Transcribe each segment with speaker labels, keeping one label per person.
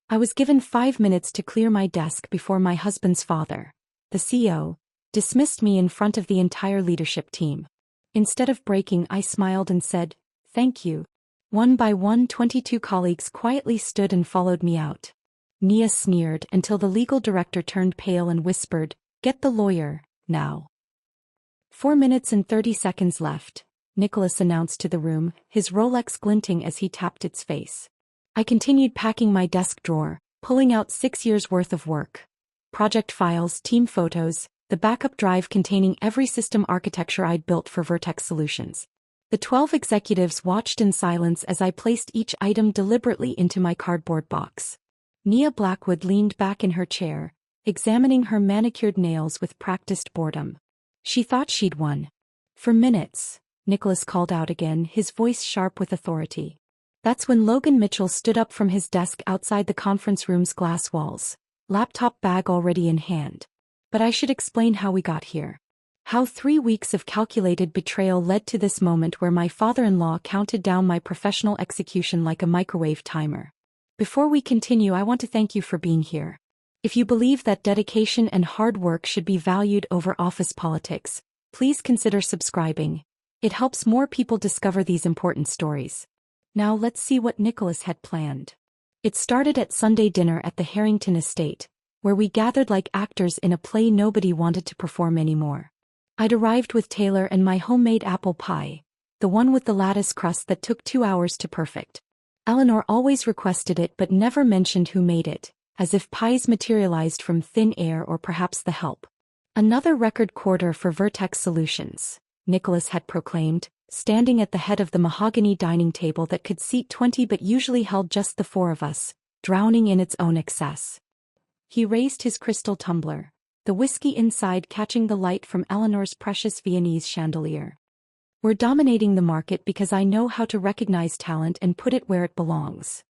Speaker 1: I was given 5 minutes to clear my desk before my husband's father, the CEO, dismissed me in front of the entire leadership team. Instead of breaking, I smiled and said, "Thank you." One by one, 22 colleagues quietly stood and followed me out. Nia sneered until the legal director turned pale and whispered, "Get the lawyer, now." 4 minutes and 30 seconds left, Nicholas announced to the room, his Rolex glinting as he tapped its face. I continued packing my desk drawer, pulling out 6 years' worth of work. Project files, team photos, the backup drive containing every system architecture I'd built for Vertex Solutions. The 12 executives watched in silence as I placed each item deliberately into my cardboard box. Nia Blackwood leaned back in her chair, examining her manicured nails with practiced boredom. She thought she'd won. For minutes, Nicholas called out again, his voice sharp with authority. That's when Logan Mitchell stood up from his desk outside the conference room's glass walls, laptop bag already in hand. But I should explain how we got here. How 3 weeks of calculated betrayal led to this moment where my father-in-law counted down my professional execution like a microwave timer. Before we continue, I want to thank you for being here. If you believe that dedication and hard work should be valued over office politics, please consider subscribing. It helps more people discover these important stories. Now let's see what Nicholas had planned. It started at Sunday dinner at the Harrington estate, where we gathered like actors in a play nobody wanted to perform anymore. I'd arrived with Taylor and my homemade apple pie, the one with the lattice crust that took 2 hours to perfect. Eleanor always requested it but never mentioned who made it, as if pies materialized from thin air or perhaps the help. "Another record quarter for Vertex Solutions," Nicholas had proclaimed, standing at the head of the mahogany dining table that could seat 20 but usually held just the 4 of us, drowning in its own excess. He raised his crystal tumbler, the whiskey inside catching the light from Eleanor's precious Viennese chandelier. "We're dominating the market because I know how to recognize talent and put it where it belongs."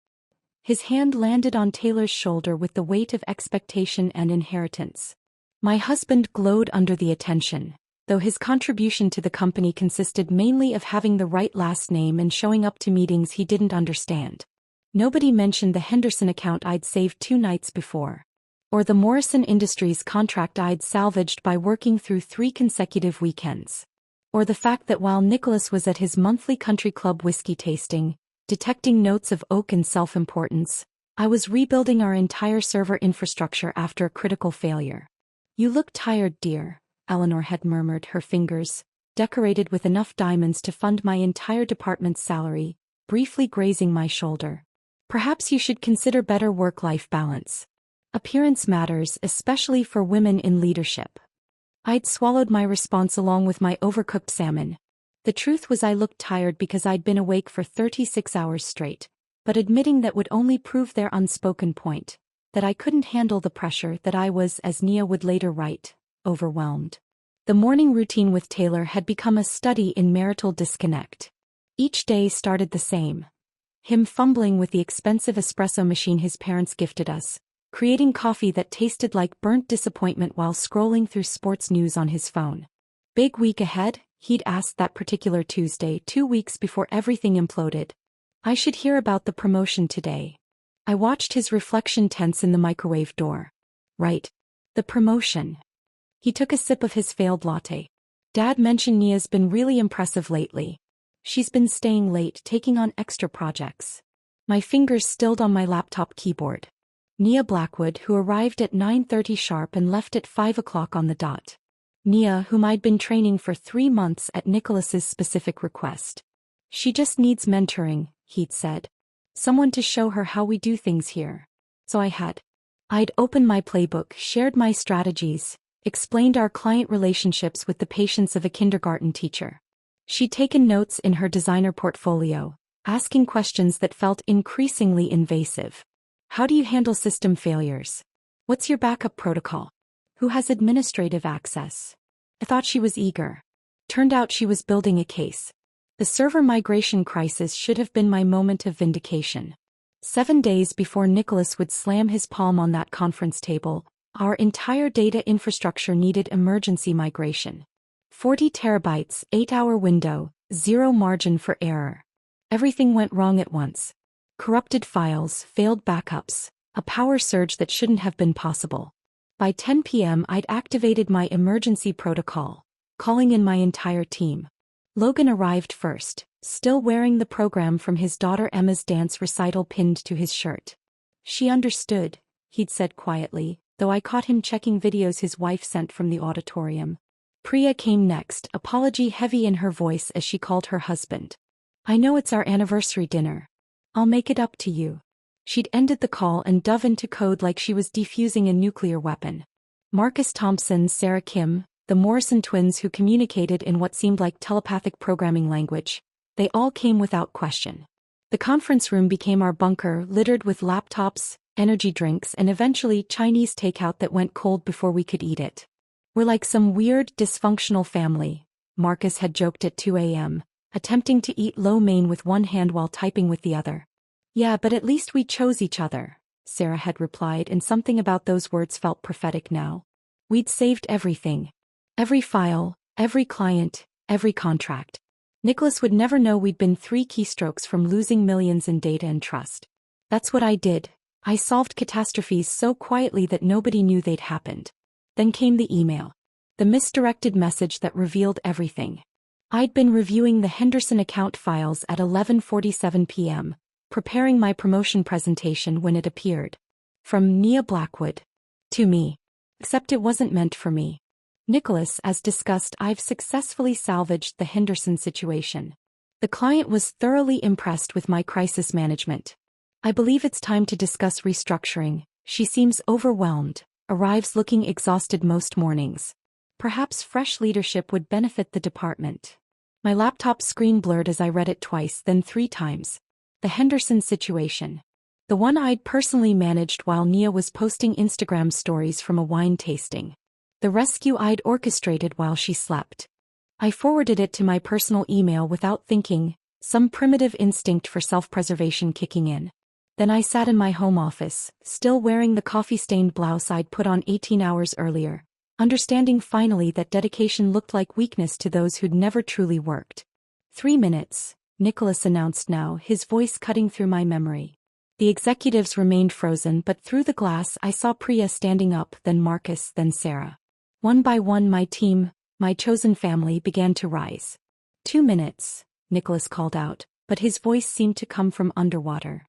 Speaker 1: His hand landed on Taylor's shoulder with the weight of expectation and inheritance. My husband glowed under the attention, though his contribution to the company consisted mainly of having the right last name and showing up to meetings he didn't understand. Nobody mentioned the Henderson account I'd saved 2 nights before, or the Morrison Industries contract I'd salvaged by working through 3 consecutive weekends, or the fact that while Nicholas was at his monthly country club whiskey tasting, detecting notes of oak and self-importance, I was rebuilding our entire server infrastructure after a critical failure. "You look tired, dear," Eleanor had murmured, her fingers, decorated with enough diamonds to fund my entire department's salary, briefly grazing my shoulder. "Perhaps you should consider better work-life balance. Appearance matters, especially for women in leadership." I'd swallowed my response along with my overcooked salmon. The truth was I looked tired because I'd been awake for 36 hours straight, but admitting that would only prove their unspoken point, that I couldn't handle the pressure, that I was, as Nia would later write, overwhelmed. The morning routine with Taylor had become a study in marital disconnect. Each day started the same. Him fumbling with the expensive espresso machine his parents gifted us, creating coffee that tasted like burnt disappointment while scrolling through sports news on his phone. "Big week ahead?" he'd asked that particular Tuesday, 2 weeks before everything imploded. "I should hear about the promotion today." I watched his reflection tense in the microwave door. "Right. The promotion." He took a sip of his failed latte. "Dad mentioned Nia's been really impressive lately. She's been staying late, taking on extra projects." My fingers stilled on my laptop keyboard. Nia Blackwood, who arrived at 9:30 sharp and left at 5 o'clock on the dot. Nia, whom I'd been training for 3 months at Nicholas's specific request. "She just needs mentoring," he'd said. "Someone to show her how we do things here." So I'd opened my playbook, shared my strategies, explained our client relationships with the patience of a kindergarten teacher. She'd taken notes in her designer portfolio, asking questions that felt increasingly invasive. "How do you handle system failures? What's your backup protocol? Who has administrative access?" I thought she was eager. Turned out she was building a case. The server migration crisis should have been my moment of vindication. 7 days before Nicholas would slam his palm on that conference table, our entire data infrastructure needed emergency migration. 40 terabytes, 8-hour window, 0 margin for error. Everything went wrong at once. Corrupted files, failed backups, A power surge that shouldn't have been possible. By 10 p.m. I'd activated my emergency protocol, calling in my entire team. Logan arrived first, still wearing the program from his daughter Emma's dance recital pinned to his shirt. She understood, he'd said quietly, though I caught him checking videos his wife sent from the auditorium. Priya came next, apology heavy in her voice as she called her husband. I know it's our anniversary dinner. I'll make it up to you. She'd ended the call and dove into code like she was defusing a nuclear weapon. Marcus Thompson, Sarah Kim, the Morrison twins who communicated in what seemed like telepathic programming language, they all came without question. The conference room became our bunker, littered with laptops, energy drinks, and eventually Chinese takeout that went cold before we could eat it. We're like some weird, dysfunctional family, Marcus had joked at 2 a.m., attempting to eat lo mein with one hand while typing with the other. Yeah, but at least we chose each other, Sarah had replied, and something about those words felt prophetic now. We'd saved everything. Every file, every client, every contract. Nicholas would never know we'd been 3 keystrokes from losing millions in data and trust. That's what I did. I solved catastrophes so quietly that nobody knew they'd happened. Then came the email. The misdirected message that revealed everything. I'd been reviewing the Henderson account files at 11:47 p.m., preparing my promotion presentation when it appeared. From Nia Blackwood. To me. Except it wasn't meant for me. Nicholas, as discussed, I've successfully salvaged the Henderson situation. The client was thoroughly impressed with my crisis management. I believe it's time to discuss restructuring. She seems overwhelmed, arrives looking exhausted most mornings. Perhaps fresh leadership would benefit the department. My laptop screen blurred as I read it twice, then 3 times. The Henderson situation. The one I'd personally managed while Nia was posting Instagram stories from a wine tasting. The rescue I'd orchestrated while she slept. I forwarded it to my personal email without thinking, some primitive instinct for self-preservation kicking in. Then I sat in my home office, still wearing the coffee-stained blouse I'd put on 18 hours earlier, understanding finally that dedication looked like weakness to those who'd never truly worked. 3 minutes, Nicholas announced now, his voice cutting through my memory. The executives remained frozen, but through the glass I saw Priya standing up, then Marcus, then Sarah. One by one my team, my chosen family, began to rise. 2 minutes, Nicholas called out, but his voice seemed to come from underwater.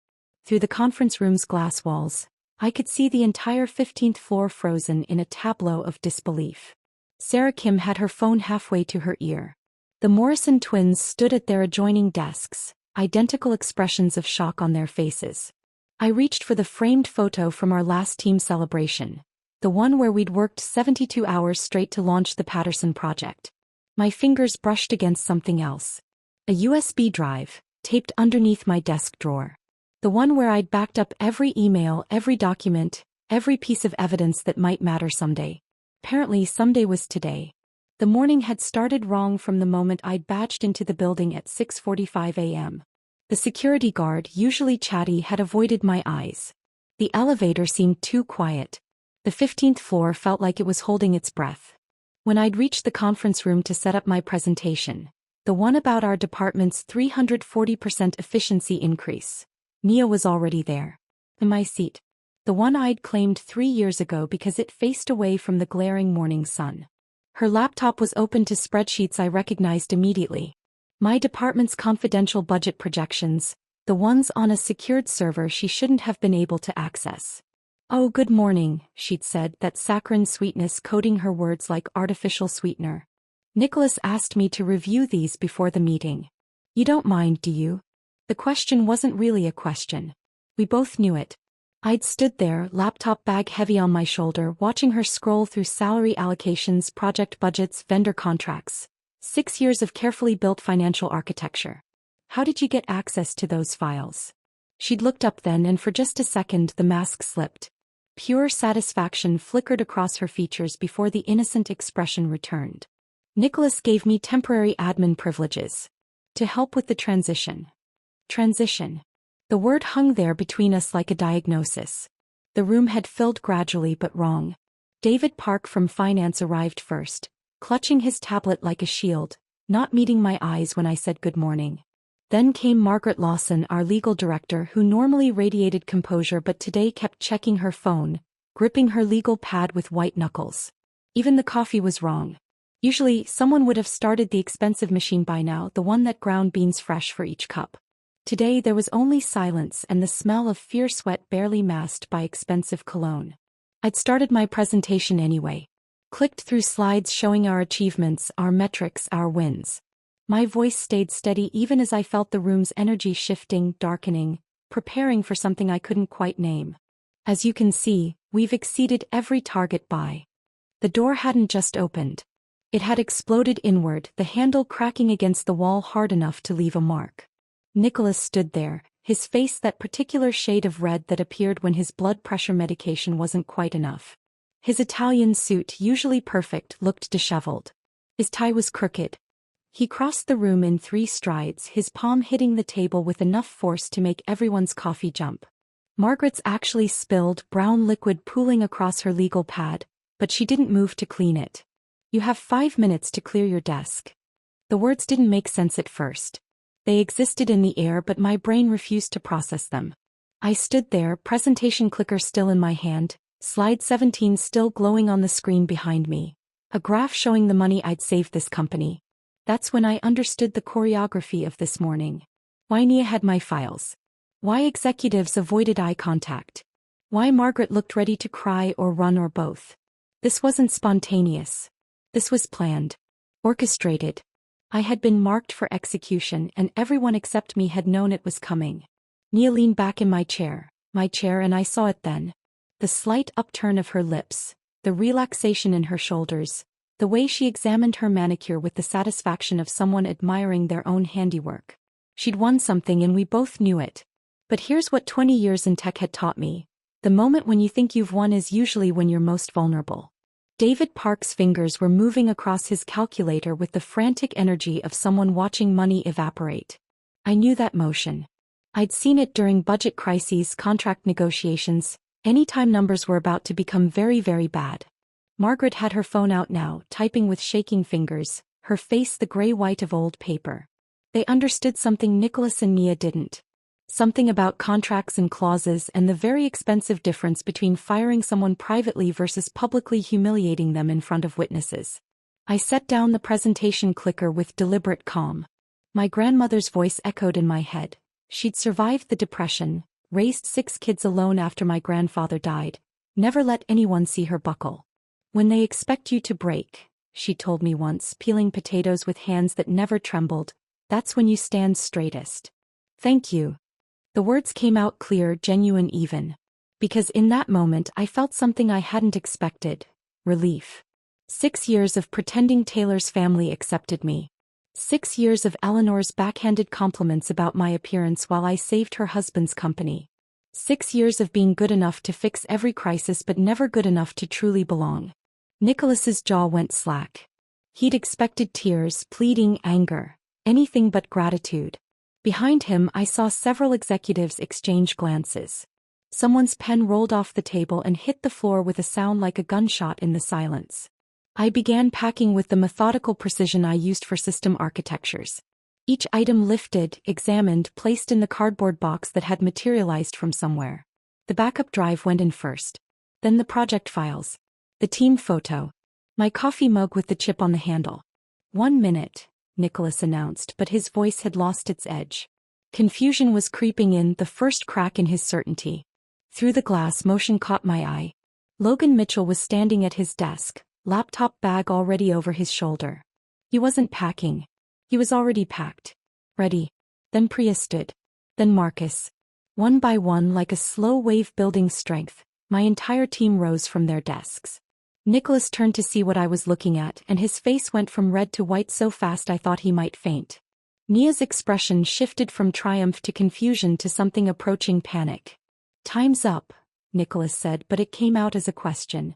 Speaker 1: Through the conference room's glass walls, I could see the entire 15th floor frozen in a tableau of disbelief. Sarah Kim had her phone halfway to her ear. The Morrison twins stood at their adjoining desks, identical expressions of shock on their faces. I reached for the framed photo from our last team celebration, the one where we'd worked 72 hours straight to launch the Patterson project. My fingers brushed against something else. A USB drive, taped underneath my desk drawer. The one where I'd backed up every email, every document, every piece of evidence that might matter someday. Apparently someday was today. The morning had started wrong from the moment I'd badged into the building at 6:45 a.m. The security guard, usually chatty, had avoided my eyes. The elevator seemed too quiet. The 15th floor felt like it was holding its breath. When I'd reached the conference room to set up my presentation, the one about our department's 340% efficiency increase, Nia was already there. In my seat. The one I'd claimed 3 years ago because it faced away from the glaring morning sun. Her laptop was open to spreadsheets I recognized immediately. My department's confidential budget projections, the ones on a secured server she shouldn't have been able to access. Oh, good morning, she'd said, that saccharine sweetness coating her words like artificial sweetener. Nicholas asked me to review these before the meeting. You don't mind, do you? The question wasn't really a question. We both knew it. I'd stood there, laptop bag heavy on my shoulder, watching her scroll through salary allocations, project budgets, vendor contracts. 6 years of carefully built financial architecture. How did you get access to those files? She'd looked up then, and for just a second the mask slipped. Pure satisfaction flickered across her features before the innocent expression returned. Nicholas gave me temporary admin privileges. To help with the transition. Transition. The word hung there between us like a diagnosis. The room had filled gradually but wrong. David Park from finance arrived first, clutching his tablet like a shield, not meeting my eyes when I said good morning. Then came Margaret Lawson, our legal director, who normally radiated composure but today kept checking her phone, gripping her legal pad with white knuckles. Even the coffee was wrong. Usually, someone would have started the expensive machine by now, the one that ground beans fresh for each cup. Today there was only silence and the smell of fierce sweat barely masked by expensive cologne. I'd started my presentation anyway. Clicked through slides showing our achievements, our metrics, our wins. My voice stayed steady even as I felt the room's energy shifting, darkening, preparing for something I couldn't quite name. As you can see, we've exceeded every target by. The door hadn't just opened. It had exploded inward, the handle cracking against the wall hard enough to leave a mark. Nicholas stood there, his face that particular shade of red that appeared when his blood pressure medication wasn't quite enough. His Italian suit, usually perfect, looked disheveled. His tie was crooked. He crossed the room in 3 strides, his palm hitting the table with enough force to make everyone's coffee jump. Margaret's actually spilled, brown liquid pooling across her legal pad, but she didn't move to clean it. "You have 5 minutes to clear your desk." The words didn't make sense at first. They existed in the air but my brain refused to process them. I stood there, presentation clicker still in my hand, slide 17 still glowing on the screen behind me. A graph showing the money I'd saved this company. That's when I understood the choreography of this morning. Why Nia had my files. Why executives avoided eye contact. Why Margaret looked ready to cry or run or both. This wasn't spontaneous. This was planned. Orchestrated. I had been marked for execution and everyone except me had known it was coming. Nia leaned back in my chair, and I saw it then. The slight upturn of her lips, the relaxation in her shoulders, the way she examined her manicure with the satisfaction of someone admiring their own handiwork. She'd won something and we both knew it. But here's what 20 years in tech had taught me. The moment when you think you've won is usually when you're most vulnerable. David Park's fingers were moving across his calculator with the frantic energy of someone watching money evaporate. I knew that motion. I'd seen it during budget crises, contract negotiations, anytime numbers were about to become very, very bad. Margaret had her phone out now, typing with shaking fingers, her face the gray-white of old paper. They understood something Nicholas and Nia didn't. Something about contracts and clauses and the very expensive difference between firing someone privately versus publicly humiliating them in front of witnesses. I set down the presentation clicker with deliberate calm. My grandmother's voice echoed in my head. She'd survived the depression, raised 6 kids alone after my grandfather died, never let anyone see her buckle. "When they expect you to break," she told me once, peeling potatoes with hands that never trembled, "that's when you stand straightest." Thank you. The words came out clear, genuine even. Because in that moment I felt something I hadn't expected. Relief. 6 years of pretending Taylor's family accepted me. 6 years of Eleanor's backhanded compliments about my appearance while I saved her husband's company. 6 years of being good enough to fix every crisis but never good enough to truly belong. Nicholas's jaw went slack. He'd expected tears, pleading, anger, anything but gratitude. Behind him I saw several executives exchange glances. Someone's pen rolled off the table and hit the floor with a sound like a gunshot in the silence. I began packing with the methodical precision I used for system architectures. Each item lifted, examined, placed in the cardboard box that had materialized from somewhere. The backup drive went in first. Then the project files. The team photo. My coffee mug with the chip on the handle. 1 minute. Nicholas announced, but his voice had lost its edge. Confusion was creeping in, the first crack in his certainty. Through the glass motion caught my eye. Logan Mitchell was standing at his desk, laptop bag already over his shoulder. He wasn't packing. He was already packed. Ready. Then Priya stood. Then Marcus. One by one, like a slow wave building strength, my entire team rose from their desks. Nicholas turned to see what I was looking at and his face went from red to white so fast I thought he might faint. Nia's expression shifted from triumph to confusion to something approaching panic. "Time's up," Nicholas said, but it came out as a question.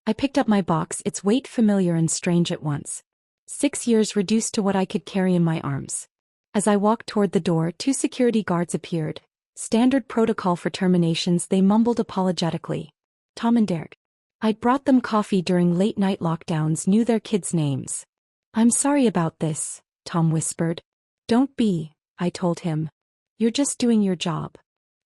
Speaker 1: I picked up my box, its weight familiar and strange at once. 6 years reduced to what I could carry in my arms. As I walked toward the door, 2 security guards appeared. Standard protocol for terminations, they mumbled apologetically. Tom and Derek. I'd brought them coffee during late-night lockdowns, knew their kids' names. "I'm sorry about this," Tom whispered. "Don't be," I told him. You're just doing your job.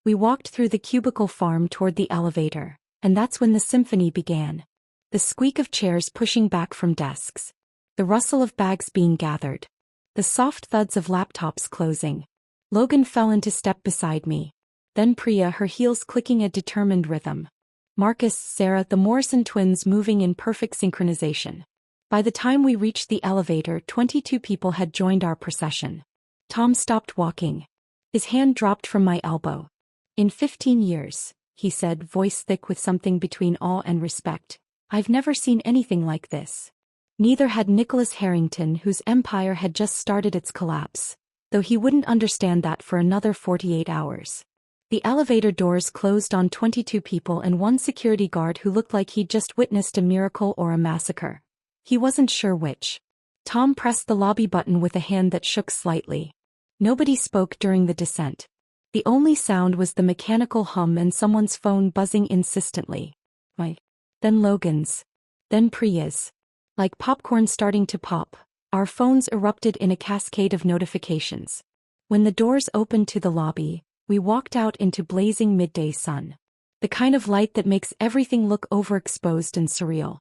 Speaker 1: We walked through the cubicle farm toward the elevator, and that's when the symphony began. The squeak of chairs pushing back from desks. The rustle of bags being gathered. The soft thuds of laptops closing. Logan fell into step beside me. Then Priya, her heels clicking a determined rhythm. Marcus, Sarah, the Morrison twins moving in perfect synchronization. By the time we reached the elevator, 22 people had joined our procession. Tom stopped walking. His hand dropped from my elbow. In 15 years, he said, voice thick with something between awe and respect, I've never seen anything like this. Neither had Nicholas Harrington, whose empire had just started its collapse, though he wouldn't understand that for another 48 hours. The elevator doors closed on 22 people and one security guard who looked like he'd just witnessed a miracle or a massacre. He wasn't sure which. Tom pressed the lobby button with a hand that shook slightly. Nobody spoke during the descent. The only sound was the mechanical hum and someone's phone buzzing insistently. Then Logan's. Then Priya's. Like popcorn starting to pop, our phones erupted in a cascade of notifications. When the doors opened to the lobby, we walked out into blazing midday sun. The kind of light that makes everything look overexposed and surreal.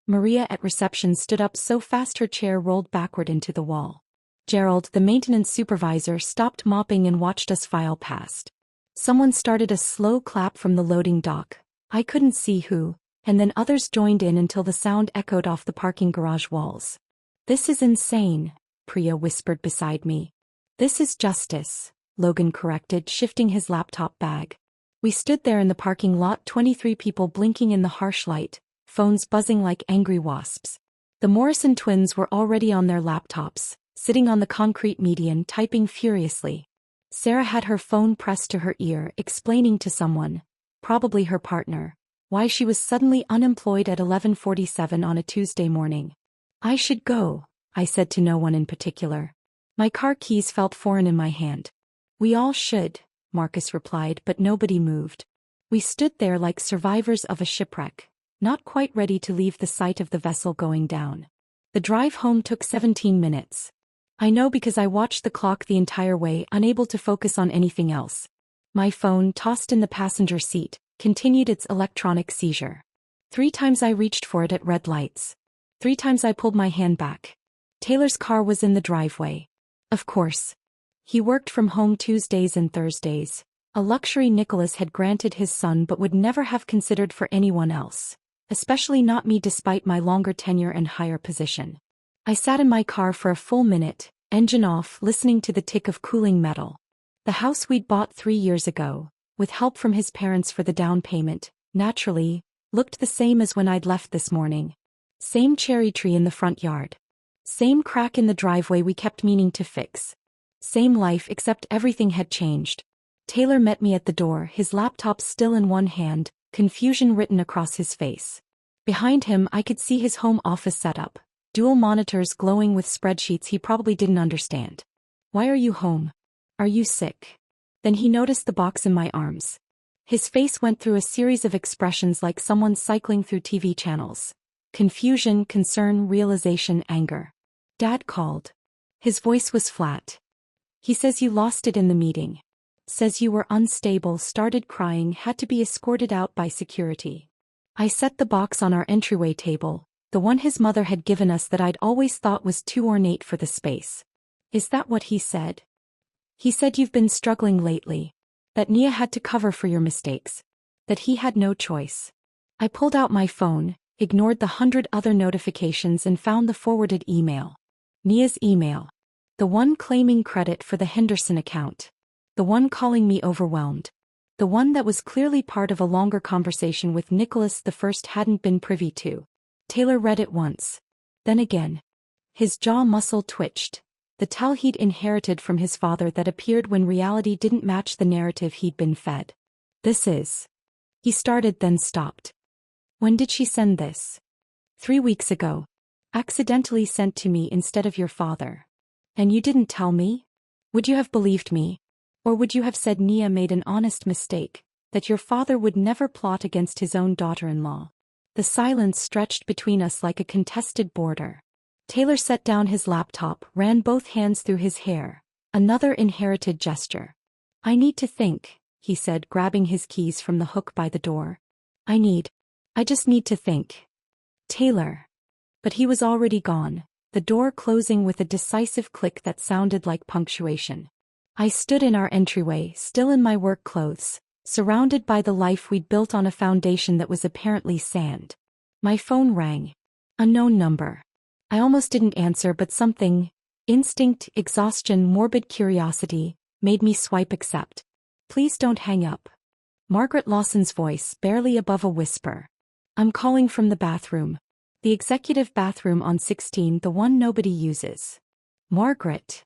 Speaker 1: Maria at reception stood up so fast her chair rolled backward into the wall. Gerald, the maintenance supervisor, stopped mopping and watched us file past. Someone started a slow clap from the loading dock. I couldn't see who, and then others joined in until the sound echoed off the parking garage walls. This is insane, Priya whispered beside me. This is justice, Logan corrected, shifting his laptop bag. We stood there in the parking lot, 23 people blinking in the harsh light, phones buzzing like angry wasps. The Morrison twins were already on their laptops, sitting on the concrete median, typing furiously. Sarah had her phone pressed to her ear, explaining to someone, probably her partner, why she was suddenly unemployed at 11:47 on a Tuesday morning. I should go, I said to no one in particular. My car keys felt foreign in my hand. We all should, Marcus replied, but nobody moved. We stood there like survivors of a shipwreck, not quite ready to leave the sight of the vessel going down. The drive home took 17 minutes. I know because I watched the clock the entire way, unable to focus on anything else. My phone, tossed in the passenger seat, continued its electronic seizure. 3 times I reached for it at red lights. 3 times I pulled my hand back. Taylor's car was in the driveway. Of course. He worked from home Tuesdays and Thursdays, a luxury Nicholas had granted his son but would never have considered for anyone else, especially not me despite my longer tenure and higher position. I sat in my car for a full minute, engine off, listening to the tick of cooling metal. The house we'd bought 3 years ago, with help from his parents for the down payment, naturally, looked the same as when I'd left this morning. Same cherry tree in the front yard. Same crack in the driveway we kept meaning to fix. Same life except everything had changed. Taylor met me at the door, his laptop still in one hand, confusion written across his face. Behind him I could see his home office setup, dual monitors glowing with spreadsheets he probably didn't understand. Why are you home? Are you sick? Then he noticed the box in my arms. His face went through a series of expressions like someone cycling through TV channels. Confusion, concern, realization, anger. Dad called. His voice was flat. He says you lost it in the meeting. Says you were unstable, started crying, had to be escorted out by security. I set the box on our entryway table, the one his mother had given us that I'd always thought was too ornate for the space. Is that what he said? He said you've been struggling lately. That Nia had to cover for your mistakes. That he had no choice. I pulled out my phone, ignored the 100 other notifications and found the forwarded email. Nia's email. The one claiming credit for the Henderson account. The one calling me overwhelmed. The one that was clearly part of a longer conversation with Nicholas the first hadn't been privy to. Taylor read it once. Then again. His jaw muscle twitched. The tell he'd inherited from his father that appeared when reality didn't match the narrative he'd been fed. This is. He started then stopped. When did she send this? 3 weeks ago. Accidentally sent to me instead of your father. And you didn't tell me? Would you have believed me? Or would you have said Nia made an honest mistake, that your father would never plot against his own daughter-in-law? The silence stretched between us like a contested border. Taylor set down his laptop, ran both hands through his hair. Another inherited gesture. I need to think, he said, grabbing his keys from the hook by the door. I just need to think. Taylor. But he was already gone, the door closing with a decisive click that sounded like punctuation. I stood in our entryway, still in my work clothes, surrounded by the life we'd built on a foundation that was apparently sand. My phone rang. Unknown number. I almost didn't answer, but something, instinct, exhaustion, morbid curiosity, made me swipe accept. Please don't hang up. Margaret Lawson's voice, barely above a whisper. I'm calling from the bathroom. The executive bathroom on 16, the one nobody uses. Margaret.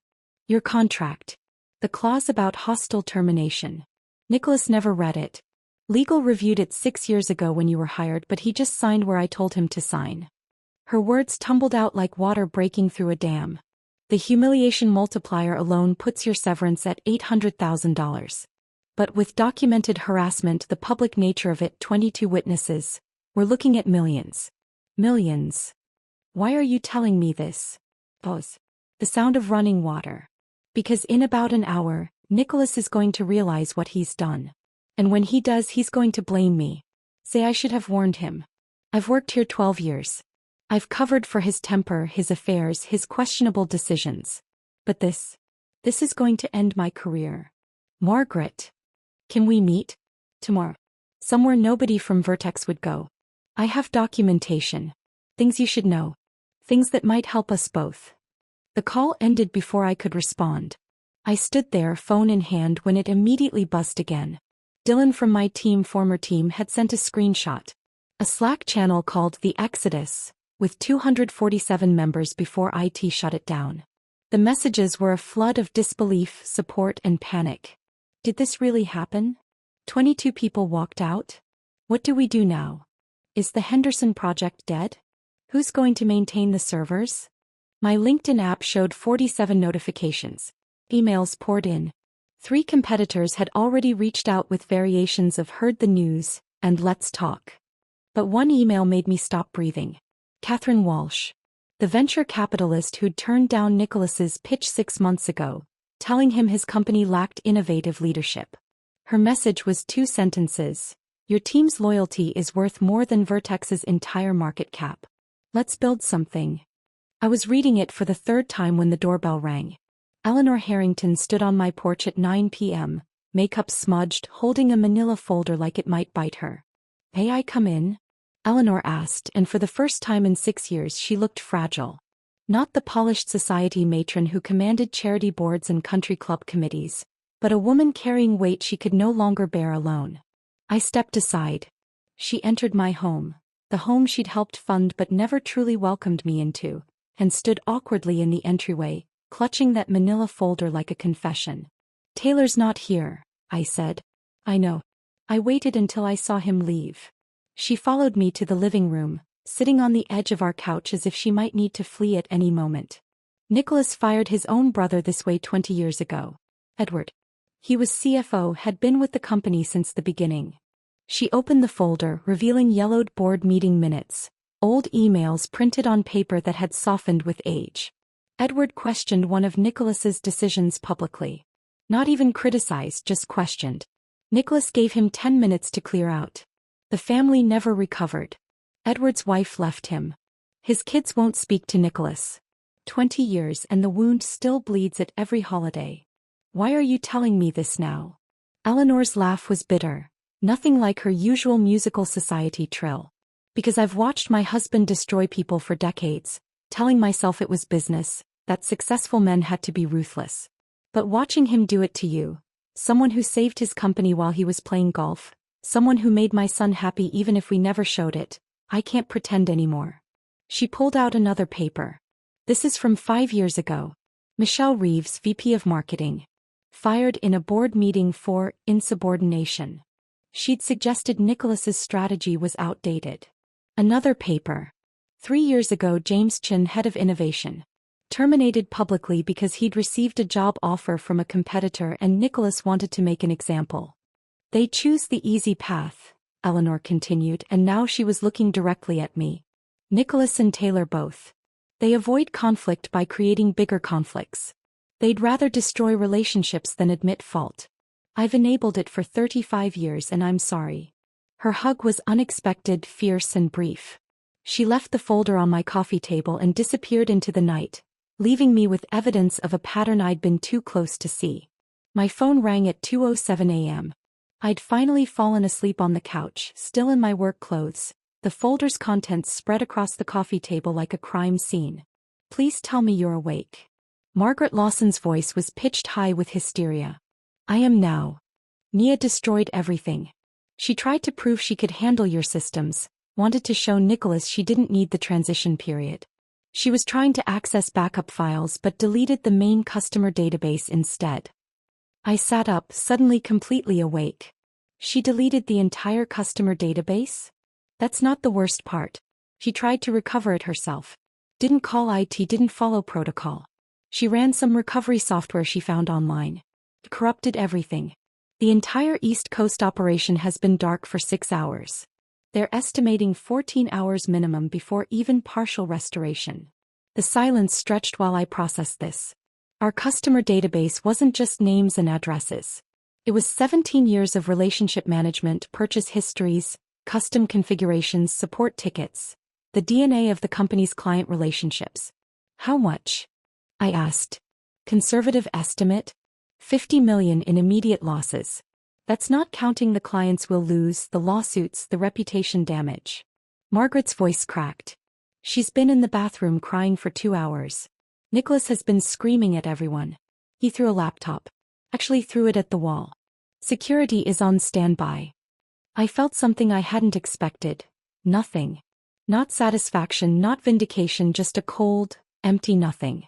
Speaker 1: Your contract. The clause about hostile termination. Nicholas never read it. Legal reviewed it 6 years ago when you were hired, but he just signed where I told him to sign. Her words tumbled out like water breaking through a dam. The humiliation multiplier alone puts your severance at $800,000. But with documented harassment, the public nature of it, 22 witnesses, we're looking at millions. Millions. Why are you telling me this? Pause. The sound of running water. Because in about an hour, Nicholas is going to realize what he's done. And when he does, he's going to blame me. Say I should have warned him. I've worked here 12 years. I've covered for his temper, his affairs, his questionable decisions. But this is going to end my career. Margaret. Can we meet? Tomorrow. Somewhere nobody from Vertex would go. I have documentation. Things you should know. Things that might help us both. The call ended before I could respond. I stood there, phone in hand, when it immediately buzzed again. Dylan from my former team, had sent a screenshot. A Slack channel called The Exodus, with 247 members before IT shut it down. The messages were a flood of disbelief, support, and panic. Did this really happen? 22 people walked out? What do we do now? Is the Henderson project dead? Who's going to maintain the servers? My LinkedIn app showed 47 notifications. Emails poured in. 3 competitors had already reached out with variations of "heard the news" and "let's talk." But one email made me stop breathing. Catherine Walsh, the venture capitalist who'd turned down Nicholas's pitch 6 months ago, telling him his company lacked innovative leadership. Her message was 2 sentences. Your team's loyalty is worth more than Vertex's entire market cap. Let's build something. I was reading it for the 3rd time when the doorbell rang. Eleanor Harrington stood on my porch at 9 p.m., makeup smudged, holding a manila folder like it might bite her. May I come in? Eleanor asked, and for the first time in 6 years she looked fragile. Not the polished society matron who commanded charity boards and country club committees, but a woman carrying weight she could no longer bear alone. I stepped aside. She entered my home, the home she'd helped fund but never truly welcomed me into, and stood awkwardly in the entryway, clutching that manila folder like a confession. Taylor's not here, I said. I know. I waited until I saw him leave. She followed me to the living room, sitting on the edge of our couch as if she might need to flee at any moment. Nicholas fired his own brother this way 20 years ago. Edward. He was CFO, had been with the company since the beginning. She opened the folder, revealing yellowed board meeting minutes, old emails printed on paper that had softened with age. Edward questioned one of Nicholas's decisions publicly. Not even criticized, just questioned. Nicholas gave him 10 minutes to clear out. The family never recovered. Edward's wife left him. His kids won't speak to Nicholas. 20 years and the wound still bleeds at every holiday. Why are you telling me this now? Eleanor's laugh was bitter, nothing like her usual musical society trill. Because I've watched my husband destroy people for decades, telling myself it was business, that successful men had to be ruthless. But watching him do it to you, someone who saved his company while he was playing golf, someone who made my son happy even if we never showed it, I can't pretend anymore. She pulled out another paper. This is from 5 years ago. Michelle Reeves, VP of Marketing. Fired in a board meeting for insubordination. She'd suggested Nicholas's strategy was outdated. Another paper. 3 years ago, James Chin, head of innovation. Terminated publicly because he'd received a job offer from a competitor and Nicholas wanted to make an example. They choose the easy path, Eleanor continued, and now she was looking directly at me. Nicholas and Taylor both. They avoid conflict by creating bigger conflicts. They'd rather destroy relationships than admit fault. I've enabled it for 35 years and I'm sorry. Her hug was unexpected, fierce and brief. She left the folder on my coffee table and disappeared into the night, leaving me with evidence of a pattern I'd been too close to see. My phone rang at 2:07 a.m. I'd finally fallen asleep on the couch, still in my work clothes, the folder's contents spread across the coffee table like a crime scene. Please tell me you're awake. Margaret Lawson's voice was pitched high with hysteria. I am now. Nia destroyed everything. She tried to prove she could handle your systems, wanted to show Nicholas she didn't need the transition period. She was trying to access backup files but deleted the main customer database instead. I sat up, suddenly completely awake. She deleted the entire customer database? That's not the worst part. She tried to recover it herself. Didn't call IT, didn't follow protocol. She ran some recovery software she found online. It corrupted everything. The entire East Coast operation has been dark for 6 hours. They're estimating 14 hours minimum before even partial restoration. The silence stretched while I processed this. Our customer database wasn't just names and addresses. It was 17 years of relationship management, purchase histories, custom configurations, support tickets, the DNA of the company's client relationships. How much? I asked. Conservative estimate? 50 million in immediate losses. That's not counting the clients we'll lose, the lawsuits, the reputation damage. Margaret's voice cracked. She's been in the bathroom crying for 2 hours. Nicholas has been screaming at everyone. He threw a laptop. Actually threw it at the wall. Security is on standby. I felt something I hadn't expected. Nothing. Not satisfaction, not vindication, just a cold, empty nothing.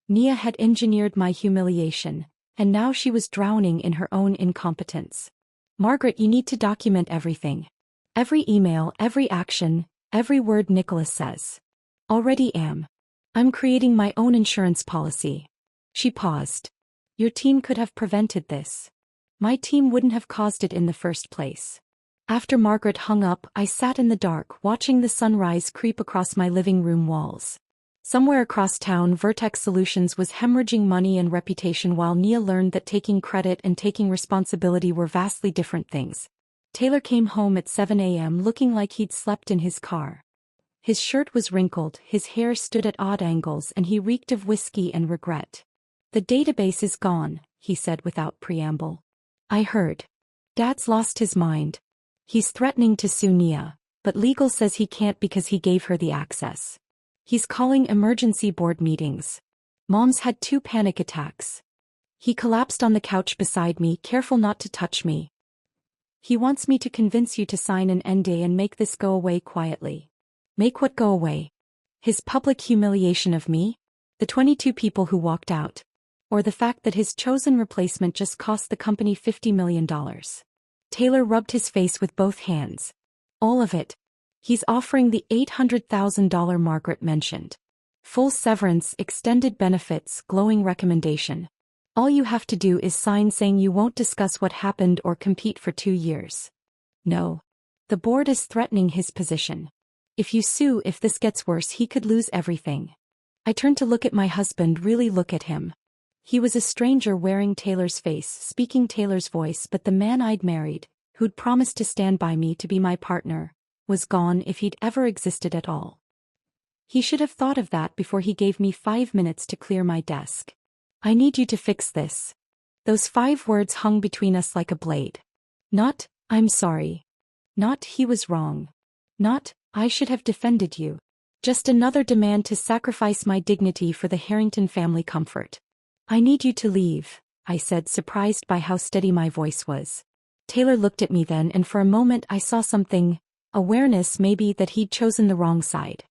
Speaker 1: Nia had engineered my humiliation, and now she was drowning in her own incompetence. Margaret, you need to document everything. Every email, every action, every word Nicholas says. Already am. I'm creating my own insurance policy. She paused. Your team could have prevented this. My team wouldn't have caused it in the first place. After Margaret hung up, I sat in the dark, watching the sunrise creep across my living room walls. Somewhere across town, Vertex Solutions was hemorrhaging money and reputation while Nia learned that taking credit and taking responsibility were vastly different things. Taylor came home at 7 a.m. looking like he'd slept in his car. His shirt was wrinkled, his hair stood at odd angles, and he reeked of whiskey and regret. The database is gone, he said without preamble. I heard. Dad's lost his mind. He's threatening to sue Nia, but legal says he can't because he gave her the access. He's calling emergency board meetings. Mom's had 2 panic attacks. He collapsed on the couch beside me, careful not to touch me. He wants me to convince you to sign an NDA and make this go away quietly. Make what go away? His public humiliation of me? The 22 people who walked out? Or the fact that his chosen replacement just cost the company $50 million? Taylor rubbed his face with both hands. All of it. He's offering the $800,000 Margaret mentioned. Full severance, extended benefits, glowing recommendation. All you have to do is sign saying you won't discuss what happened or compete for 2 years. No. The board is threatening his position. If you sue, if this gets worse, he could lose everything. I turned to look at my husband, really look at him. He was a stranger wearing Taylor's face, speaking Taylor's voice, but the man I'd married, who'd promised to stand by me, to be my partner, was gone if he'd ever existed at all. He should have thought of that before he gave me 5 minutes to clear my desk. I need you to fix this. Those 5 words hung between us like a blade. Not, I'm sorry. Not, he was wrong. Not, I should have defended you. Just another demand to sacrifice my dignity for the Harrington family comfort. I need you to leave, I said, surprised by how steady my voice was. Taylor looked at me then, and for a moment I saw something, awareness maybe, that he'd chosen the wrong side.